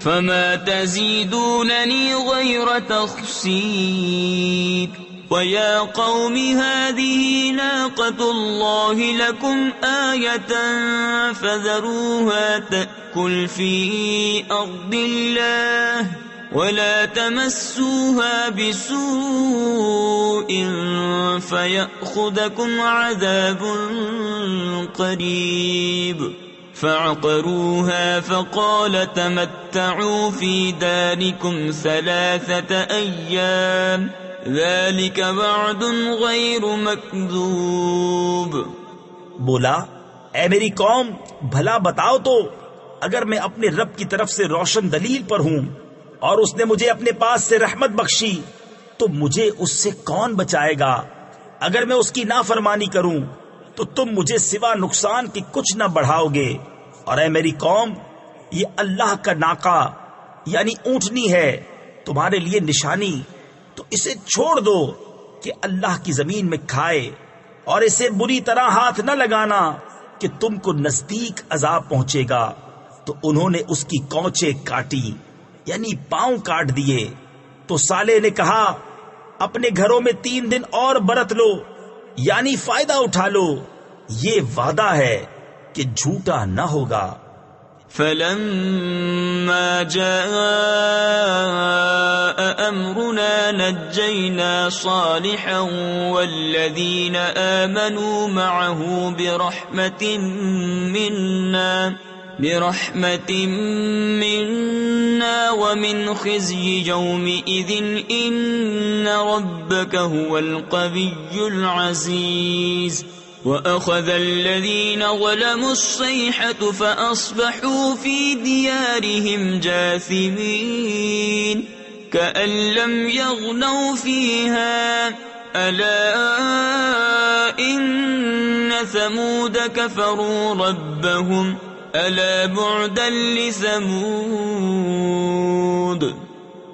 فما تزيدونني غير تخسير ويا قوم هذه ناقة الله لكم آية فذروها تأكل في أرض الله ولا تمسوها بسوء فيأخذكم عذاب قريب فعقروها فقال تمتعوا في داركم 3 أيام ذلك وعد غیر مکذوب۔ بولا، اے میری قوم، بھلا بتاؤ تو، اگر میں اپنے رب کی طرف سے روشن دلیل پر ہوں اور اس نے مجھے اپنے پاس سے رحمت بخشی تو مجھے اس سے کون بچائے گا؟ اگر میں اس کی نافرمانی کروں تو تم مجھے سوا نقصان کی کچھ نہ بڑھاؤ گے۔ اور اے میری قوم، یہ اللہ کا ناقہ یعنی اونٹنی ہے تمہارے لیے نشانی، تو اسے چھوڑ دو کہ اللہ کی زمین میں کھائے، اور اسے بری طرح ہاتھ نہ لگانا کہ تم کو نزدیک عذاب پہنچے گا۔ تو انہوں نے اس کی کونچیں کاٹی یعنی پاؤں کاٹ دیے۔ تو صالح نے کہا، اپنے گھروں میں 3 دن اور برت لو یعنی فائدہ اٹھا لو، یہ وعدہ ہے کہ جھوٹا نہ ہوگا۔ فلما جاء أمرنا نجينا صالحا والذين آمنوا معه برحمة منا ومن خزي يومئذ إن ربك هو القوي العزيز وأخذ الذين ظلموا الصيحة فأصبحوا في ديارهم جاثمين كأن لم يغنوا فيها ألا إن ثمود كفروا ربهم ألا بعدا لثمود۔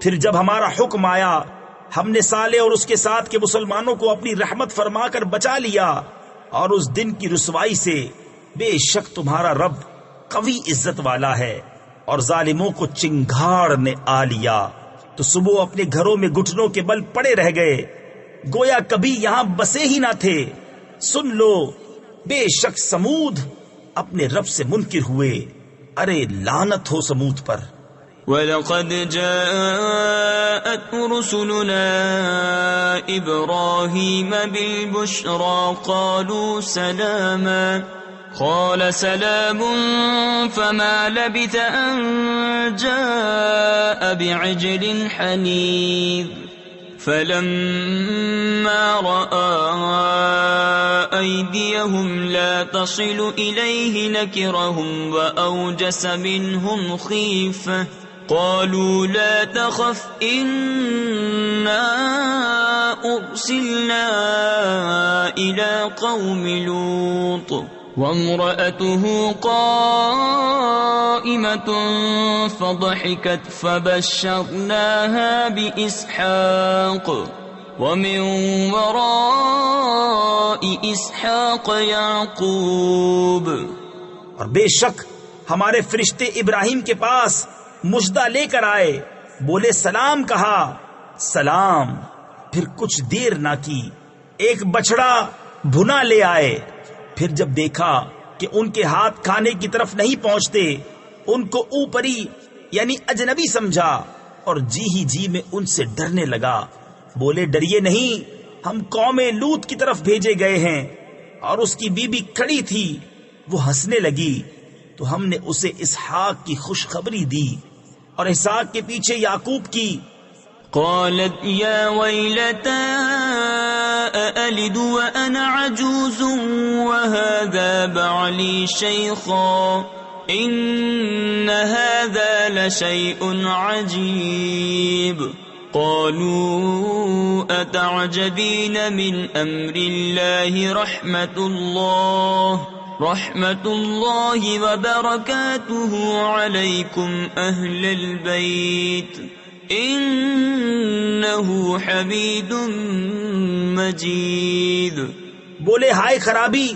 پھر جب ہمارا حکم آیا ہم نے صالح اور اس کے ساتھ کے مسلمانوں کو اپنی رحمت فرما کر بچا لیا، اور اس دن کی رسوائی سے بے شک تمہارا رب قوی عزت والا ہے، اور ظالموں کو چنگھاڑ نے آ لیا۔ تو صبح اپنے گھروں میں گھٹنوں کے بل پڑے رہ گئے، گویا کبھی یہاں بسے ہی نہ تھے۔ سن لو، بے شک سمود اپنے رب سے منکر ہوئے، ارے لعنت ہو سمود پر۔ وَلَقَدْ جَاءَتْ رُسُلُنَا إِبْرَاهِيمَ بِالْبُشْرَى قَالُوا سَلَامًا قَالَ سَلَامٌ فَمَا لَبِثَ أَن جَاءَ بِعِجْلٍ حَنِيذٍ فَلَمَّا رَأَى أَيْدِيَهُمْ لَا تَصِلُ إِلَيْهِ نَكِرَهُمْ وَأَوْجَسَ مِنْهُمْ خِيفَةً قالوا لا تخف إنا أرسلنا إلى قوم لوط وامرأته قائمة فضحكت فبشرناها بإسحاق ومن وراء إسحاق يعقوب۔ اور بے شک ہمارے فرشتے ابراہیم کے پاس مژدہ لے کر آئے، بولے سلام، کہا سلام، پھر کچھ دیر نہ کی ایک بچڑا بھنا لے آئے۔ پھر جب دیکھا کہ ان کے ہاتھ کھانے کی طرف نہیں پہنچتے، ان کو اوپری یعنی اجنبی سمجھا اور جی ہی جی میں ان سے ڈرنے لگا۔ بولے ڈریے نہیں، ہم قوم لوط کی طرف بھیجے گئے ہیں۔ اور اس کی بیوی کھڑی تھی، وہ ہنسنے لگی تو ہم نے اسے اسحاق کی خوشخبری دی اور اسحاق کے پیچھے یعقوب کی۔ قالت یا ویلتا أألد وأنا عجوز وهذا بعلي شيخا إن هذا لشيء عجيب قالوا أتعجبين من أمر الله رحمة الله وبركاته عليكم أهل البيت إنه حميد مجید۔ بولے ہائے خرابی،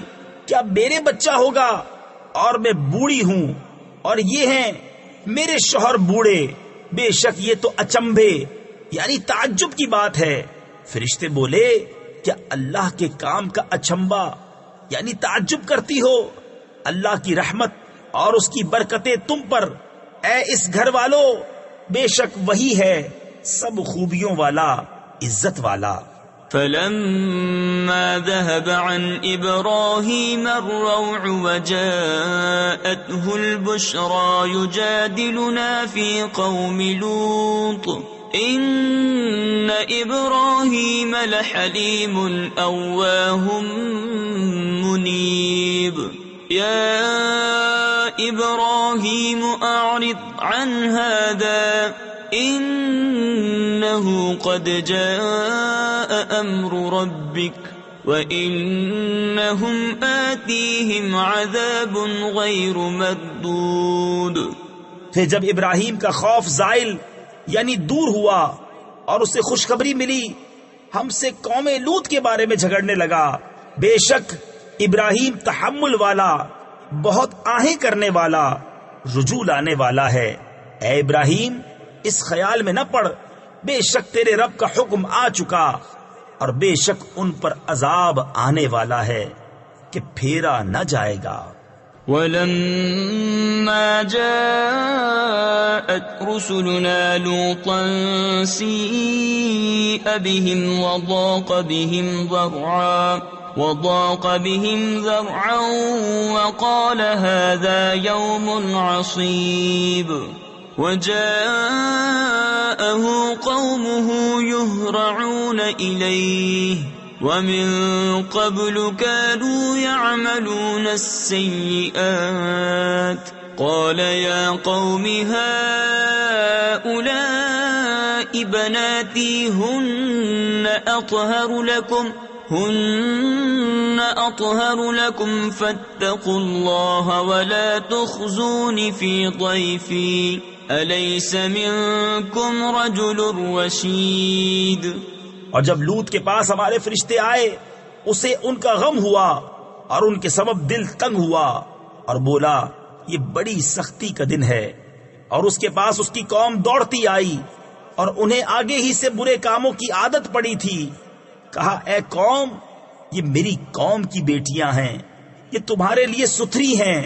کیا میرے بچہ ہوگا اور میں بوڑھی ہوں اور یہ ہیں میرے شوہر بوڑھے؟ بے شک یہ تو اچنبھے یعنی تعجب کی بات ہے۔ فرشتے بولے کیا اللہ کے کام کا اچنبا یعنی تعجب کرتی ہو؟ اللہ کی رحمت اور اس کی برکتیں تم پر، اے اس گھر والو، بے شک وہی ہے سب خوبیوں والا، عزت والا۔ فلما ذهب عن إبراهيم الروع وجاءته البشرى يجادلنا في قوم لوط إن إبراهيم لحليم أواه منيب يا إبراهيم أعرض عن هذا إنه قد جاء أمر ربك وإنهم آتيهم عذاب غير مردود۔ پھر جب ابراہیم کا خوف زائل یعنی دور ہوا اور اسے خوشخبری ملی، ہم سے قوم لوط کے بارے میں جھگڑنے لگا۔ بے شک ابراہیم تحمل والا، بہت آہیں کرنے والا، رجوع لانے والا ہے۔ اے ابراہیم اس خیال میں نہ پڑ، بے شک تیرے رب کا حکم آ چکا اور بے شک ان پر عذاب آنے والا ہے کہ پھیرا نہ جائے گا۔ وَلَمَّا جَاءَتْ رُسُلُنَا لُوطًا سِيءَ بِهِمْ وضاق بهم ذرعا وقال هذا يوم عصيب وجاءه قومه يهرعون إليه ومن قبل كانوا يعملون السيئات قال يا قوم هؤلاء بناتي هن أطهر لكم فاتقوا الله ولا تخزون في ضيفي أليس منكم رجل رشيد۔ اور جب لوط کے پاس ہمارے فرشتے آئے، اسے ان کا غم ہوا اور ان کے سبب دل تنگ ہوا اور بولا یہ بڑی سختی کا دن ہے۔ اور اس کے پاس اس کی قوم دوڑتی آئی اور انہیں آگے ہی سے برے کاموں کی عادت پڑی تھی۔ کہا اے قوم، یہ میری قوم کی بیٹیاں ہیں، یہ تمہارے لیے ستھری ہیں،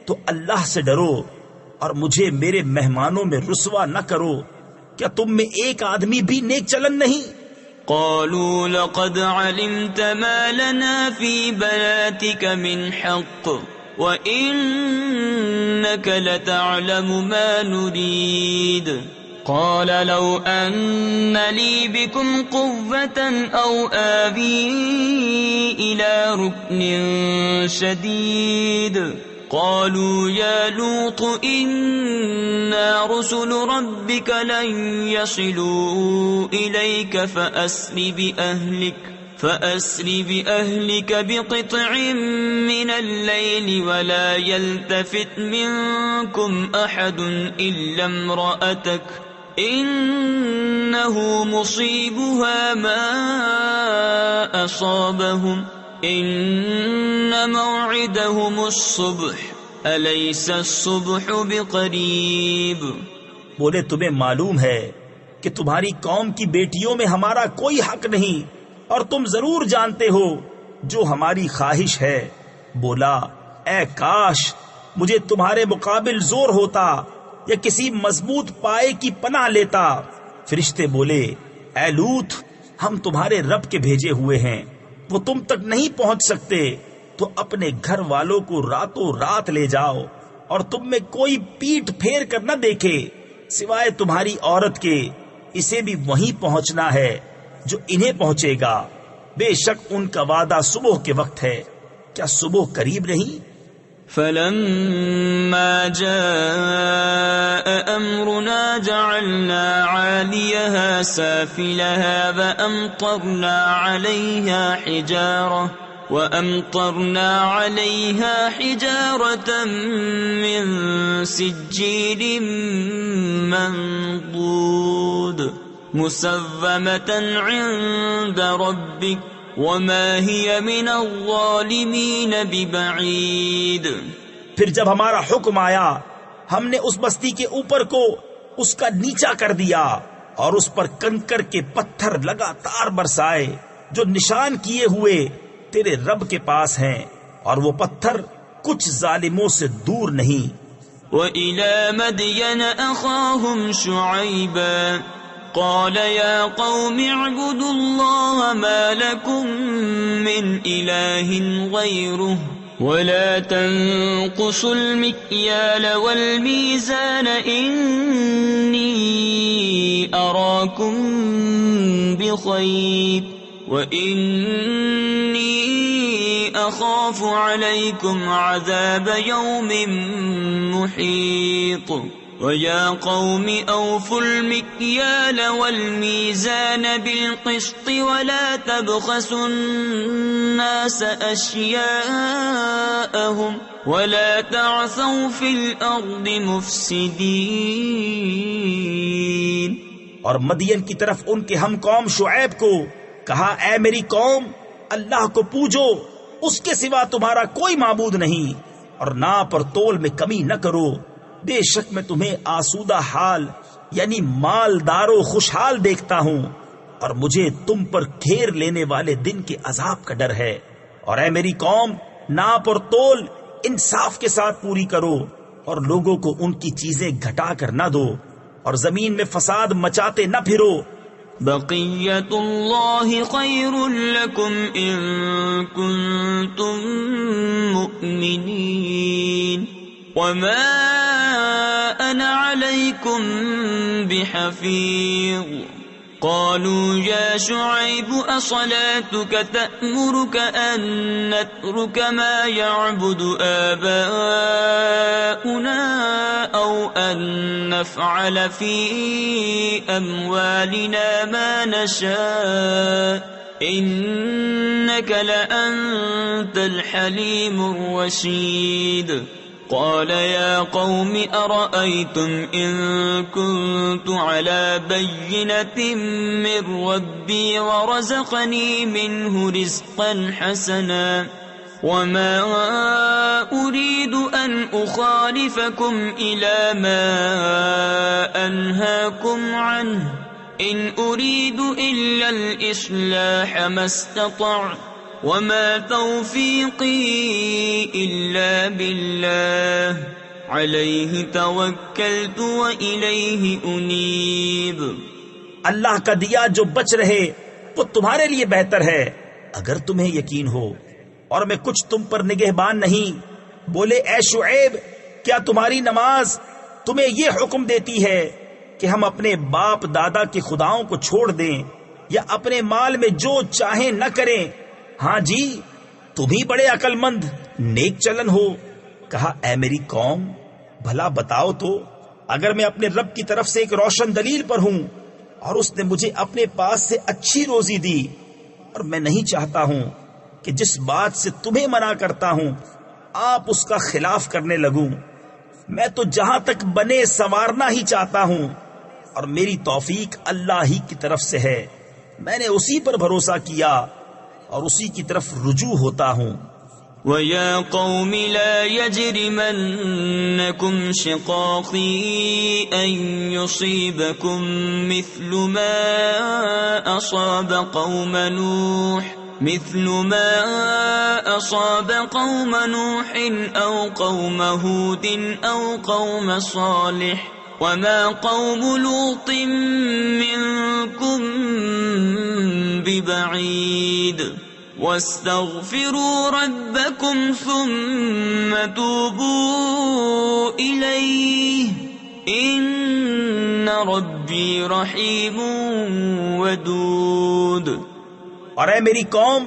تو اللہ سے ڈرو اور مجھے میرے مہمانوں میں رسوا نہ کرو۔ کیا تم میں ایک آدمی بھی نیک چلن نہیں؟ قالوا لقد علمت ما لنا في بناتك من حق وإنك لتعلم ما نريد قال لو أن لي بكم قوة أو آوي إلى ركن شديد قالوا يا لوط إنا رسل ربك لن يصلوا إليك فأسر بأهلك بقطع من الليل ولا يلتفت منكم أحد إلا امرأتك إنه مصيبها ما أصابهم إن موعدهم الصبح أليس الصبح بقريب۔ بولے تمہیں معلوم ہے کہ تمہاری قوم کی بیٹیوں میں ہمارا کوئی حق نہیں، اور تم ضرور جانتے ہو جو ہماری خواہش ہے۔ بولا اے کاش مجھے تمہارے مقابل زور ہوتا یا کسی مضبوط پائے کی پناہ لیتا۔ فرشتے بولے اے لوط، ہم تمہارے رب کے بھیجے ہوئے ہیں، وہ تم تک نہیں پہنچ سکتے، تو اپنے گھر والوں کو راتوں رات لے جاؤ، اور تم میں کوئی پیٹ پھیر کر نہ دیکھے سوائے تمہاری عورت کے، اسے بھی وہیں پہنچنا ہے جو انہیں پہنچے گا، بے شک ان کا وعدہ صبح کے وقت ہے، کیا صبح قریب نہیں؟ فلما جاء أمرنا جعلنا عاليها سافلها وأمطرنا عليها حجارة من سجيل منضود مسومة عند ربك وما هي من الظالمين ببعيد۔ پھر جب ہمارا حکم آیا ہم نے اس بستی کے اوپر کو اس کا نیچا کر دیا اور اس پر کنکر کے پتھر لگاتار برسائے جو نشان کیے ہوئے تیرے رب کے پاس ہیں، اور وہ پتھر کچھ ظالموں سے دور نہیں۔ وَإِلَى مَدْيَنَ أَخَاهُمْ شُعَيْبًا قال يا قوم اعبدوا الله ما لكم من إله غيره ولا تنقصوا المكيال والميزان إني أراكم بخير وإني أخاف عليكم عذاب يوم محيط وَيَا قَوْمِ أَوْفُوا الْمِكْيَالَ وَالْمِيزَانَ بِالْقِسْطِ وَلَا تَبْخَسُوا النَّاسَ أَشْيَاءَهُمْ وَلَا تَعْثَوْا فِي الْأَرْضِ مُفْسِدِينَ۔ اور مدین کی طرف ان کے ہم قوم شعیب کو کہا اے میری قوم، اللہ کو پوجو، اس کے سوا تمہارا کوئی معبود نہیں، اور ناپ اور تول میں کمی نہ کرو، بے شک میں تمہیں آسودہ حال یعنی مالدار و خوشحال دیکھتا ہوں، اور مجھے تم پر گھیر لینے والے دن کے عذاب کا ڈر ہے۔ اور اے میری قوم، ناپ اور تول انصاف کے ساتھ پوری کرو، اور لوگوں کو ان کی چیزیں گھٹا کر نہ دو، اور زمین میں فساد مچاتے نہ پھرو۔ بقیت اللہ خیر لکم ان کنتم مؤمنین وما أنا عليكم بحفيظ قالوا يا شعيب أصلاتك تأمرك أن نترك ما يعبد آباؤنا أو أن نفعل في أموالنا ما نشاء إنك لأنت الحليم الرشيد قال يا قوم أرأيتم إن كنت على بينة من ربي ورزقني منه رزقا حسنا وما أريد أن أخالفكم إلى ما أنهاكم عنه إن أريد إلا الإصلاح ما استطعت وما توفيقي إلا بالله عليه توكلت وإليه أنيب. اللہ کا دیا جو بچ رہے وہ تمہارے لیے بہتر ہے اگر تمہیں یقین ہو، اور میں کچھ تم پر نگہبان نہیں. بولے اے شعیب، کیا تمہاری نماز تمہیں یہ حکم دیتی ہے کہ ہم اپنے باپ دادا کے خداؤں کو چھوڑ دیں یا اپنے مال میں جو چاہیں نہ کریں؟ ہاں جی، تم ہی بڑے عقل مند نیک چلن ہو. کہا اے میری قوم، بھلا بتاؤ تو، اگر میں اپنے رب کی طرف سے ایک روشن دلیل پر ہوں اور اس نے مجھے اپنے پاس سے اچھی روزی دی، اور میں نہیں چاہتا ہوں کہ جس بات سے تمہیں منع کرتا ہوں آپ اس کا خلاف کرنے لگوں. میں تو جہاں تک بنے سنوارنا ہی چاہتا ہوں، اور میری توفیق اللہ ہی کی طرف سے ہے. میں نے اسی پر بھروسہ کیا اور اسی کی طرف رجوع ہوتا ہوں. وَيَا قَوْمِ لَا يَجْرِمَنَّكُمْ شِقَاقِي أَن يُصِيبَكُم مِّثْلُ مَا أَصَابَ قَوْمَ نُوحٍ أَوْ قَوْمَ هُودٍ أَوْ قَوْمَ صَالِحٍ وَمَا قَوْمُ لُوطٍ مِّنكُم بِبَعِيدٍ وَاسْتَغْفِرُوا رَبَّكُمْ ثُمَّ تُوبُوا إِلَيْهِ إِنَّ رَبِّي رَحِيمٌ وَدُودٌ. اور اے میری قوم،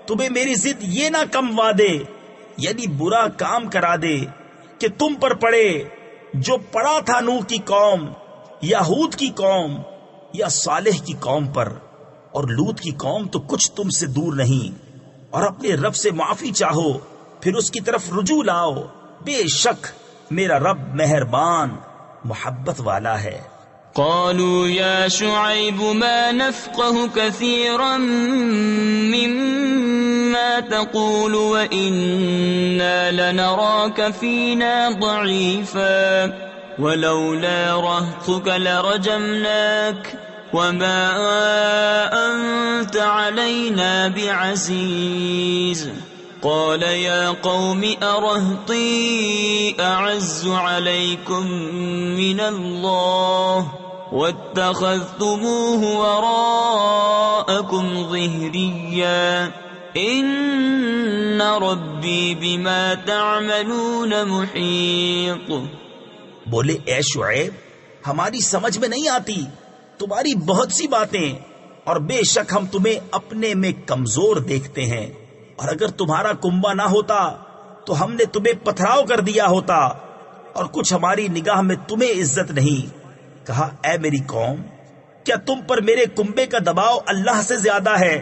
تمہیں میری ضد یہ نہ کموا دے، یعنی برا کام کرا دے کہ تم پر پڑے جو پڑا تھا نوح کی قوم یا ہود کی قوم یا صالح کی قوم پر. اور لوط کی قوم تو کچھ تم سے دور نہیں. اور اپنے رب سے معافی چاہو، پھر اس کی طرف رجوع لاؤ. بے شک میرا رب مہربان محبت والا ہے. قالوا يا شعيب ما نفقه كثيرا مما تقول وإنا لنراك فينا ضعيفا ولولا رهطك لرجمناك وما أنت علينا بعزيز. قال يا قوم أرهطي أعز عليكم من الله واتخذتموه وراءكم ظهريا إن ربي بما تعملون محيط. بولے اے شعیب، ہماری سمجھ میں نہیں آتی تمہاری بہت سی باتیں، اور بے شک ہم تمہیں اپنے میں کمزور دیکھتے ہیں، اور اگر تمہارا کنبہ نہ ہوتا تو ہم نے تمہیں پتھراؤ کر دیا ہوتا، اور کچھ ہماری نگاہ میں تمہیں عزت نہیں. کہا اے میری قوم، کیا تم پر میرے کنبے کا دباؤ اللہ سے زیادہ ہے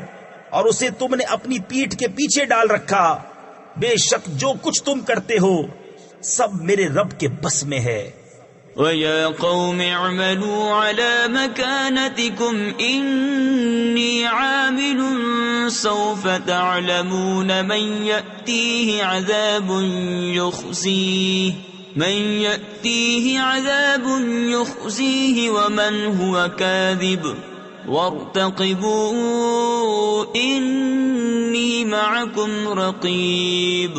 اور اسے تم نے اپنی پیٹھ کے پیچھے ڈال رکھا؟ بے شک جو کچھ تم کرتے ہو سب میرے رب کے بس میں ہے. وَيَا قَوْمِ اعْمَلُوا عَلَى مَكَانَتِكُمْ إِنِّي عَامِلٌ سَوْفَ تَعْلَمُونَ مَنْ يَأْتِيهِ عَذَابٌ يُخْزِيهِ وَمَنْ هُوَ كَاذِبٌ وَارْتَقِبُوا إِنِّي مَعَكُمْ رَقِيبٌ.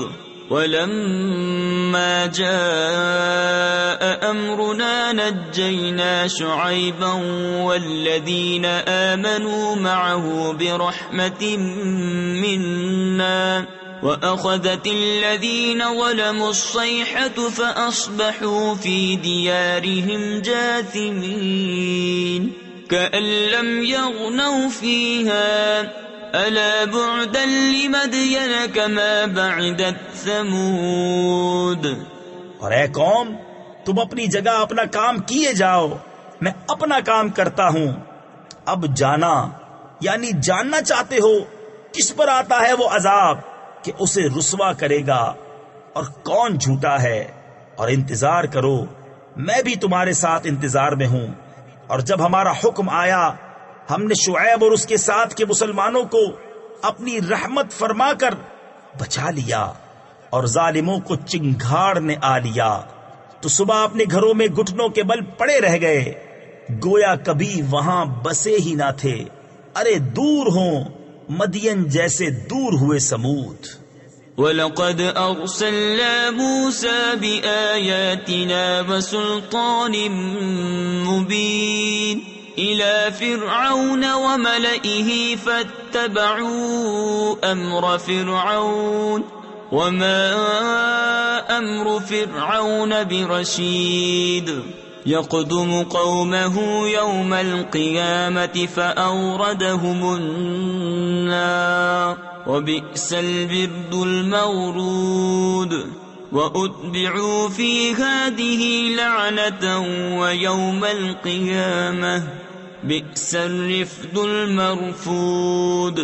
وَلَمَّا جَاءَ أَمْرُنَا نَجَّيْنَا شُعَيْبًا وَالَّذِينَ آمَنُوا مَعَهُ بِرَحْمَةٍ مِنَّا وَأَخَذَتِ الَّذِينَ ظَلَمُوا الصَّيْحَةُ فَأَصْبَحُوا فِي دِيَارِهِمْ جَاثِمِينَ كَأَن لَّمْ يَغْنَوْا فِيهَا أَلَا بُعْدًا لِمَدْيَنَ كَمَا بَعِدَتْ ثَمُودُ. اور اے قوم، تم اپنی جگہ اپنا کام کیے جاؤ، میں اپنا کام کرتا ہوں. اب جانا یعنی جاننا چاہتے ہو کس پر آتا ہے وہ عذاب کہ اسے رسوا کرے گا، اور کون جھوٹا ہے. اور انتظار کرو، میں بھی تمہارے ساتھ انتظار میں ہوں. اور جب ہمارا حکم آیا، ہم نے شعیب اور اس کے ساتھ کے مسلمانوں کو اپنی رحمت فرما کر بچا لیا، اور ظالموں کو چنگھاڑ نے آ لیا تو صبح اپنے گھروں میں گھٹنوں کے بل پڑے رہ گئے. گویا کبھی وہاں بسے ہی نہ تھے، ارے دور ہوں مدین جیسے دور ہوئے سمود۔ وَلَقَدْ أَرْسَلْنَا مُوسَى بِآيَاتِنَا وَسُلْطَانٍ مُبِينٍ إِلَى فِرْعَوْنَ وَمَلَئِهِ فَاتَّبَعُوا أَمْرَ فِرْعَوْنَ وَمَا أَمْرُ فِرْعَوْنَ بِرَشِيدٍ يَقْدُمُ قَوْمَهُ يَوْمَ الْقِيَامَةِ فَأَوْرَدَهُمُ النَّارَ وَبِئْسَ الْوِرْدُ الْمَوْرُودُ وَأُتْبِعُوا فِي هَذِهِ لَعْنَةً وَيَوْمَ الْقِيَامَةِ بِئْسَ الرِّفْدُ الْمَرْفُودُ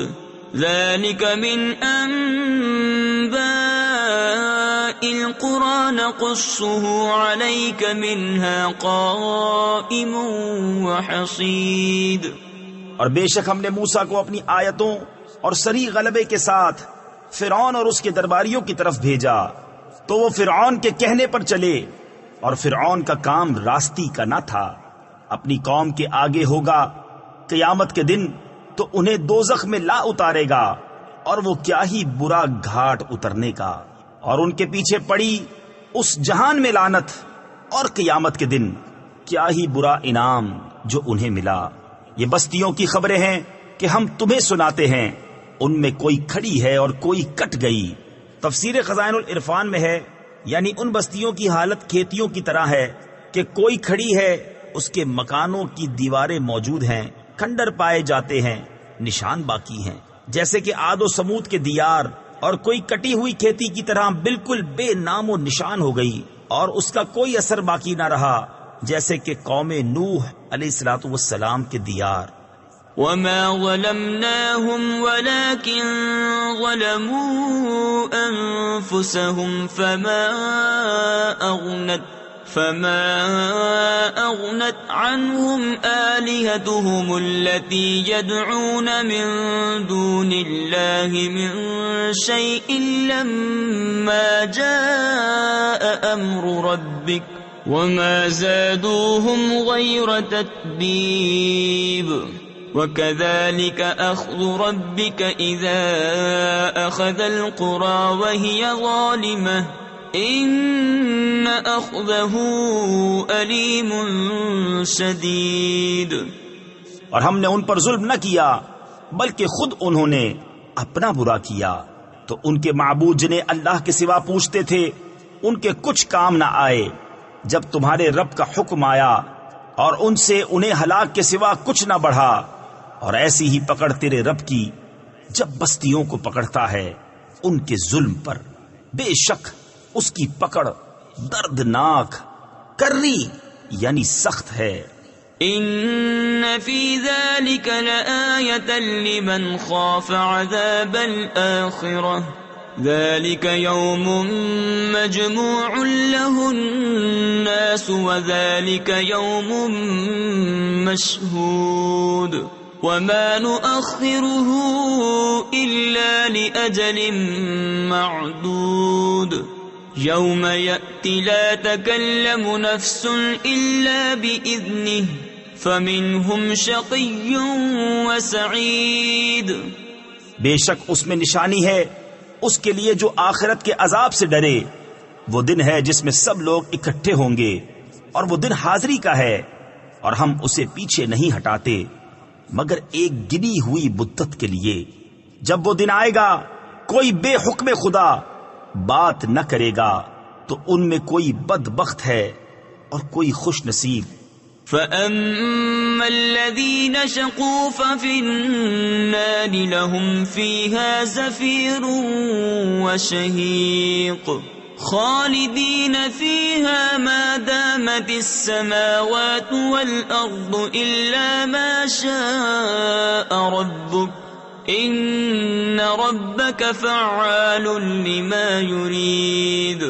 ذَلِكَ مِنْ أَنْبَاءِ الْقُرَى نَقُصُّهُ عَلَيْكَ مِنْهَا قَائِمٌ وَحَصِيدٌ۔ اور بے شک ہم نے موسیٰ کو اپنی آیتوں اور سری غلبے کے ساتھ فرعون اور اس کے درباریوں کی طرف بھیجا، تو وہ فرعون کے کہنے پر چلے، اور فرعون کا کام راستی کا نہ تھا۔ اپنی قوم کے آگے ہوگا قیامت کے دن تو انہیں دوزخ میں لا اتارے گا، اور وہ کیا ہی برا گھاٹ اترنے کا، اور ان کے پیچھے پڑی اس جہان میں لعنت، اور قیامت کے دن کیا ہی برا انعام جو انہیں ملا۔ یہ بستیوں کی خبریں ہیں کہ ہم تمہیں سناتے ہیں، ان میں کوئی کھڑی ہے اور کوئی کٹ گئی۔ تفسیر خزائن العرفان میں ہے، یعنی ان بستیوں کی حالت کھیتیوں کی طرح ہے کہ کوئی کھڑی ہے، اس کے مکانوں کی دیواریں موجود ہیں، کھنڈر پائے جاتے ہیں، نشان باقی ہیں، جیسے کہ عاد و سمود کے دیار، اور کوئی کٹی ہوئی کھیتی کی طرح بالکل بے نام و نشان ہو گئی، اور اس کا کوئی اثر باقی نہ رہا، جیسے کہ قوم نوح علیہ الصلوۃ والسلام کے دیار۔ وَمَا ظَلَمْنَاهُمْ وَلَكِنْ ظَلَمُوا أَنفُسَهُمْ فَمَا أَغْنَتْ عَنْهُمْ آلِهَتُهُمُ الَّتِي يَدْعُونَ مِن دُونِ اللَّهِ مِن شَيْءٍ لَّمَّا جَاءَ أَمْرُ رَبِّكَ وَمَا زَادُوهُمْ غَيْرَ تَتْبِيبٍ وَكَذَلِكَ أَخْذُ رَبِّكَ إِذَا أَخَذَ الْقُرَى وَهِيَ ظَالِمَةٌ إِنَّ أَخْذَهُ أَلِيمٌ شَدِيدٌ۔ اور ہم نے ان پر ظلم نہ کیا بلکہ خود انہوں نے اپنا برا کیا، تو ان کے معبود جنہیں اللہ کے سوا پوچھتے تھے ان کے کچھ کام نہ آئے جب تمہارے رب کا حکم آیا، اور ان سے انہیں ہلاک کے سوا کچھ نہ بڑھا۔ اور ایسی ہی پکڑ تیرے رب کی جب بستیوں کو پکڑتا ہے ان کے ظلم پر، بے شک اس کی پکڑ دردناک کری یعنی سخت ہے۔ ان فی ذلک لآیۃ لمن خاف عذاب الآخرہ ذلك يوم مجموع له الناس وذلك يوم مشهود وما نؤخره إلا لأجل معدود يوم يأتي لا تكلم نفس إلا بإذنه فمنهم شقي وسعيد۔ بے شک اس میں نشانی ہے اس کے لیے جو آخرت کے عذاب سے ڈرے، وہ دن ہے جس میں سب لوگ اکٹھے ہوں گے، اور وہ دن حاضری کا ہے، اور ہم اسے پیچھے نہیں ہٹاتے مگر ایک گنی ہوئی مدت کے لیے۔ جب وہ دن آئے گا کوئی بے حکم خدا بات نہ کرے گا، تو ان میں کوئی بدبخت ہے اور کوئی خوش نصیب۔ فَأَمَّا الَّذِينَ شَقُوا فَفِي النَّارِ لَهُمْ فِيهَا زَفِيرٌ وَشَهِيقٌ خَالِدِينَ فِيهَا مَا دَامَتِ السَّمَاوَاتُ وَالْأَرْضُ إِلَّا مَا شَاءَ رَبُّكَ إِنَّ رَبَّكَ فَعَّالٌ لِمَا يُرِيدُ۔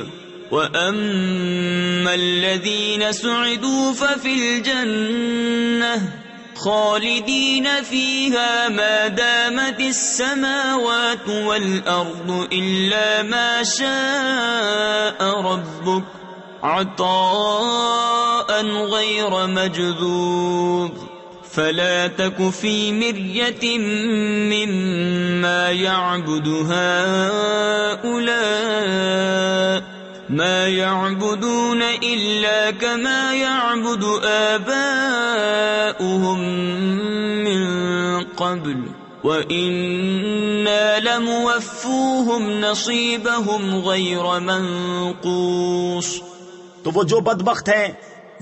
وَأَمَّا الَّذِينَ سُعِدُوا فَفِي الْجَنَّةِ خَالِدِينَ فِيهَا مَا دَامَتِ السَّمَاوَاتُ وَالْأَرْضُ إِلَّا مَا شَاءَ رَبُّكَ عَطَاءً غير مجذوب فلا تك في مرية مما يعبد هؤلاء ما يعبدون إلا كما يعبد آباؤهم من قبل وَإِنَّا لَمُوَفُّوهُمْ نَصِيبَهُمْ غَيْرَ مَنْقُوصٍ۔ تو وہ جو بدبخت ہیں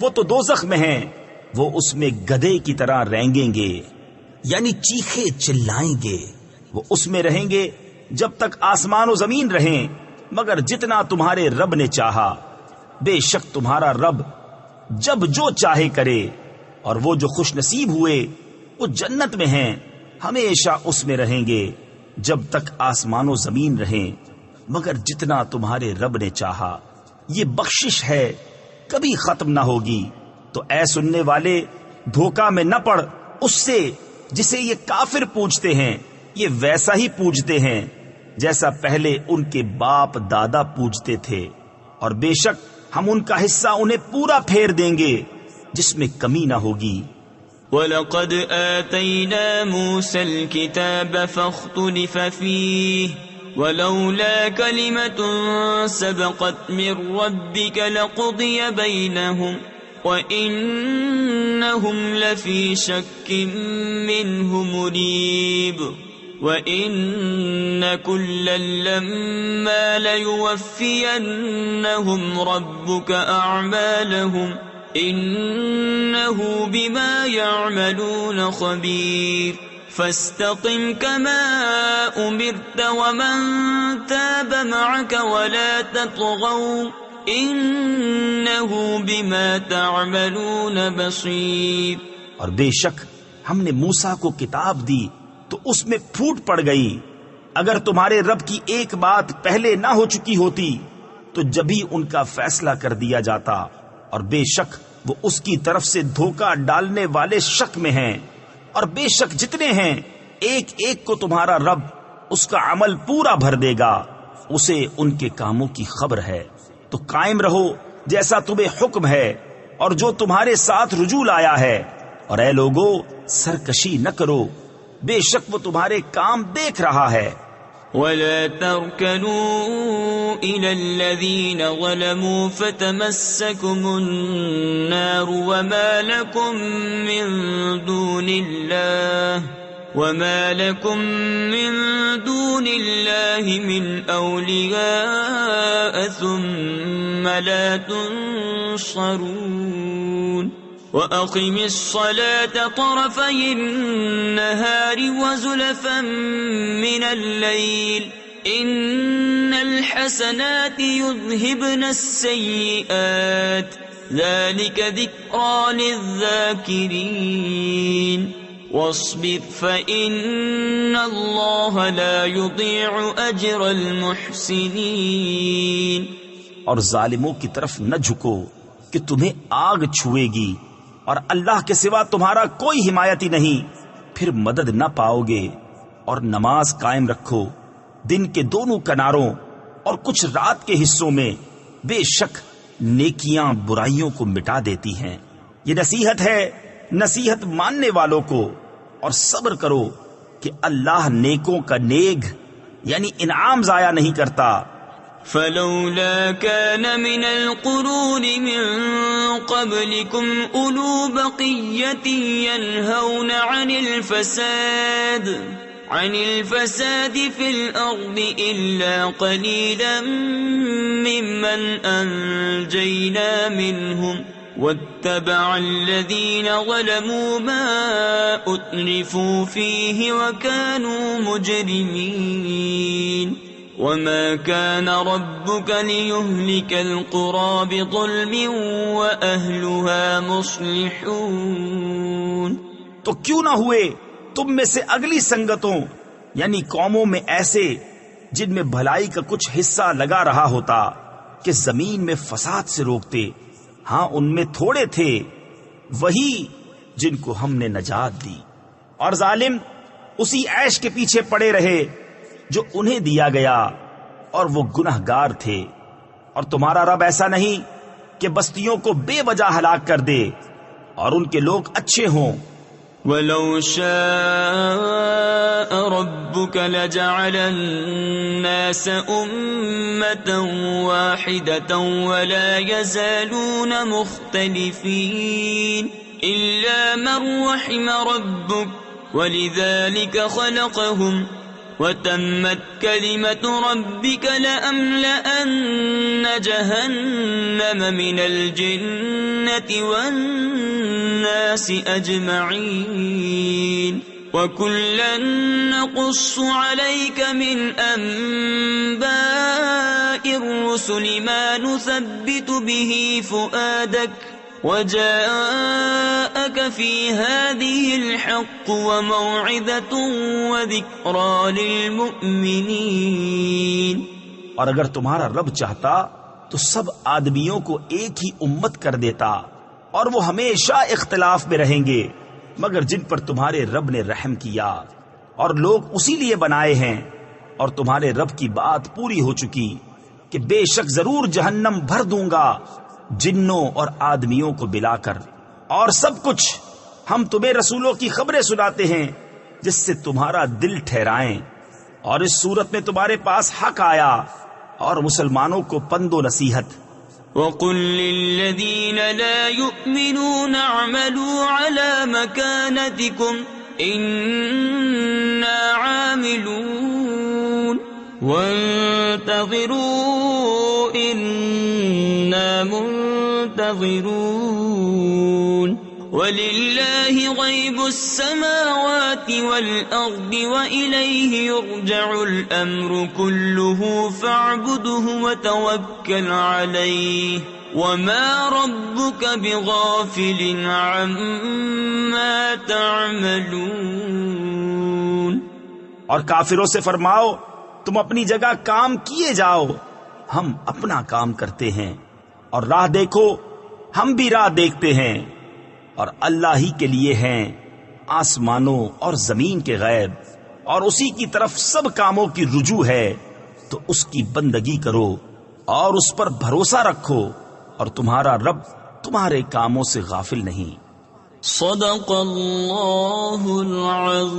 وہ تو دوزخ میں ہیں، وہ اس میں گدھے کی طرح رینگیں گے، یعنی چیخے چلائیں گے۔ وہ اس میں رہیں گے جب تک آسمان و زمین رہیں، مگر جتنا تمہارے رب نے چاہا۔ بے شک تمہارا رب جب جو چاہے کرے، اور وہ جو خوش نصیب ہوئے وہ جنت میں ہیں، ہمیشہ اس میں رہیں گے جب تک آسمان و زمین رہیں، مگر جتنا تمہارے رب نے چاہا۔ یہ بخشش ہے، کبھی ختم نہ ہوگی۔ تو اے سننے والے، دھوکہ میں نہ پڑ اس سے جسے یہ کافر پوجتے ہیں۔ یہ ویسا ہی پوجتے ہیں جیسا پہلے ان کے باپ دادا پوجتے تھے، اور بے شک ہم ان کا حصہ انہیں پورا پھیر دیں گے جس میں کمی نہ ہوگی۔ وَلَقَدْ آتَيْنَا مُوسَى الْكِتَابَ فَاخْتُلِفَ فِيهِ وَلَوْلَا كَلِمَةٌ سَبَقَتْ مِنْ رَبِّكَ لَقُضِيَ بَيْنَهُمْ وَإِنَّهُمْ لَفِي شَكٍّ مِّنْهُ مُرِيبٍ وَإِنَّ كُلًّا لَمَّا لَيُوَفِّيَنَّهُمْ رَبُّكَ أَعْمَالَهُمْ إِنَّهُ بِمَا يَعْمَلُونَ خَبِيرٌ فَاسْتَقِمْ كَمَا أُمِرْتَ وَمَنْ تَابَ مَعَكَ وَلَا تَطْغَوْا إِنَّهُ بِمَا تَعْمَلُونَ بَصِيرٌ۔ اور بے شک ہم نے موسیٰ کو کتاب دی تو اس میں پھوٹ پڑ گئی۔ اگر تمہارے رب کی ایک بات پہلے نہ ہو چکی ہوتی تو جبھی ان کا فیصلہ کر دیا جاتا، اور بے شک وہ اس کی طرف سے دھوکہ ڈالنے والے شک میں ہیں۔ اور بے شک جتنے ہیں ایک ایک کو تمہارا رب اس کا عمل پورا بھر دے گا، اسے ان کے کاموں کی خبر ہے۔ تو قائم رہو جیسا تمہیں حکم ہے، اور جو تمہارے ساتھ رجوع آیا ہے، اور اے لوگو سرکشی نہ کرو، بے شک وہ تمہارے کام دیکھ رہا ہے۔ وَلَا تَرْكَنُوا إِلَى الَّذِينَ ظَلَمُوا فَتَمَسَّكُمُ النَّارُ وَمَا لَكُم مِّن دُونِ اللَّهِ مِنْ أَوْلِيَاءَ ثُمَّ لَا تُنصَرُونَ وَأَقِمِ الصَّلَاةَ طَرَفَيِ النَّهَارِ وَزُلَفًا مِّنَ اللَّيْلِ إِنَّ الْحَسَنَاتِ يُذْهِبْنَ السَّيِّئَاتِ ذَلِكَ ذِكْرَى لِلذَّاكِرِينَ وَاصْبِرْ فَإِنَّ اللَّهَ لَا يُضِيعُ أَجْرَ الْمُحْسِنِينَ۔ اور ظالموں کی طرف نہ جھکو کہ تمہیں آگ چھوئے گی، اور اللہ کے سوا تمہارا کوئی حمایتی نہیں، پھر مدد نہ پاؤ گے۔ اور نماز قائم رکھو دن کے دونوں کناروں اور کچھ رات کے حصوں میں، بے شک نیکیاں برائیوں کو مٹا دیتی ہیں۔ یہ نصیحت ہے نصیحت ماننے والوں کو، اور صبر کرو کہ اللہ نیکوں کا نیک یعنی انعام ضائع نہیں کرتا۔ فلولا كان من القرون من قبلكم أولو بقية ينهون عن الفساد في الأرض إلا قليلا ممن أنجينا منهم واتبع الذين ظلموا ما أترفوا فيه وكانوا مجرمين وما كان ربك ليهلك القرى بظلم وأهلها مصلحون۔ تو کیوں نہ ہوئے تم میں سے اگلی سنگتوں یعنی قوموں میں ایسے جن میں بھلائی کا کچھ حصہ لگا رہا ہوتا کہ زمین میں فساد سے روکتے۔ ہاں ان میں تھوڑے تھے وہی جن کو ہم نے نجات دی، اور ظالم اسی عیش کے پیچھے پڑے رہے جو انہیں دیا گیا، اور وہ گنہگار تھے۔ اور تمہارا رب ایسا نہیں کہ بستیوں کو بے وجہ ہلاک کر دے اور ان کے لوگ اچھے ہوں۔ وَلَوْ شَاءَ رَبُّكَ لَجَعَلَ النَّاسَ أُمَّةً وَاحِدَةً وَلَا يَزَالُونَ مُخْتَلِفِينَ إِلَّا مَنْ رَحِمَ رَبُّكَ وَلِذَلِكَ خَلَقَهُمْ وَتَمَّتْ كَلِمَةُ رَبِّكَ لَأَمْلَأَنَّ جَهَنَّمَ مِنَ الْجِنَّةِ وَالنَّاسِ أَجْمَعِينَ وَكُلًّا نَقُصُّ عَلَيْكَ مِنْ أَنْبَاءِ الرُّسُلِ مَا نُثَبِّتُ بِهِ فُؤَادَكَ وَجَاءَكَ فِي هَذِهِ الْحَقُّ وَمَوْعِظَةٌ وَذِكْرَى لِلْمُؤْمِنِينَ۔ اور اگر تمہارا رب چاہتا تو سب آدمیوں کو ایک ہی امت کر دیتا اور وہ ہمیشہ اختلاف میں رہیں گے، مگر جن پر تمہارے رب نے رحم کیا اور لوگ اسی لیے بنائے ہیں، اور تمہارے رب کی بات پوری ہو چکی کہ بے شک ضرور جہنم بھر دوں گا جنوں اور آدمیوں کو ملا کر، اور سب کچھ ہم تمہیں رسولوں کی خبریں سناتے ہیں جس سے تمہارا دل ٹھہرائیں، اور اس صورت میں تمہارے پاس حق آیا اور مسلمانوں کو پند و نصیحت۔ وَقُلْ لِلَّذِينَ لَا يُؤْمِنُونَ اعْمَلُوا عَلَى مَكَانَتِكُمْ إِنَّا عَامِلُونَ وَانتَظِرُوا إِنَّا مُنتَظِرُونَ وَلِلَّهِ غَيْبُ السَّمَاوَاتِ وَالْأَرْضِ وَإِلَيْهِ يُرْجَعُ الْأَمْرُ كُلُّهُ فَاعْبُدْهُ وَتَوَكَّلْ عَلَيْهِ وَمَا رَبُّكَ بِغَافِلٍ عَمَّا تَعْمَلُونَ۔ اور کافروں سے فرماؤ تم اپنی جگہ کام کیے جاؤ، ہم اپنا کام کرتے ہیں، اور راہ دیکھو ہم بھی راہ دیکھتے ہیں، اور اللہ ہی کے لیے ہیں آسمانوں اور زمین کے غیب، اور اسی کی طرف سب کاموں کی رجوع ہے، تو اس کی بندگی کرو اور اس پر بھروسہ رکھو، اور تمہارا رب تمہارے کاموں سے غافل نہیں۔ صدق اللہ العظیم۔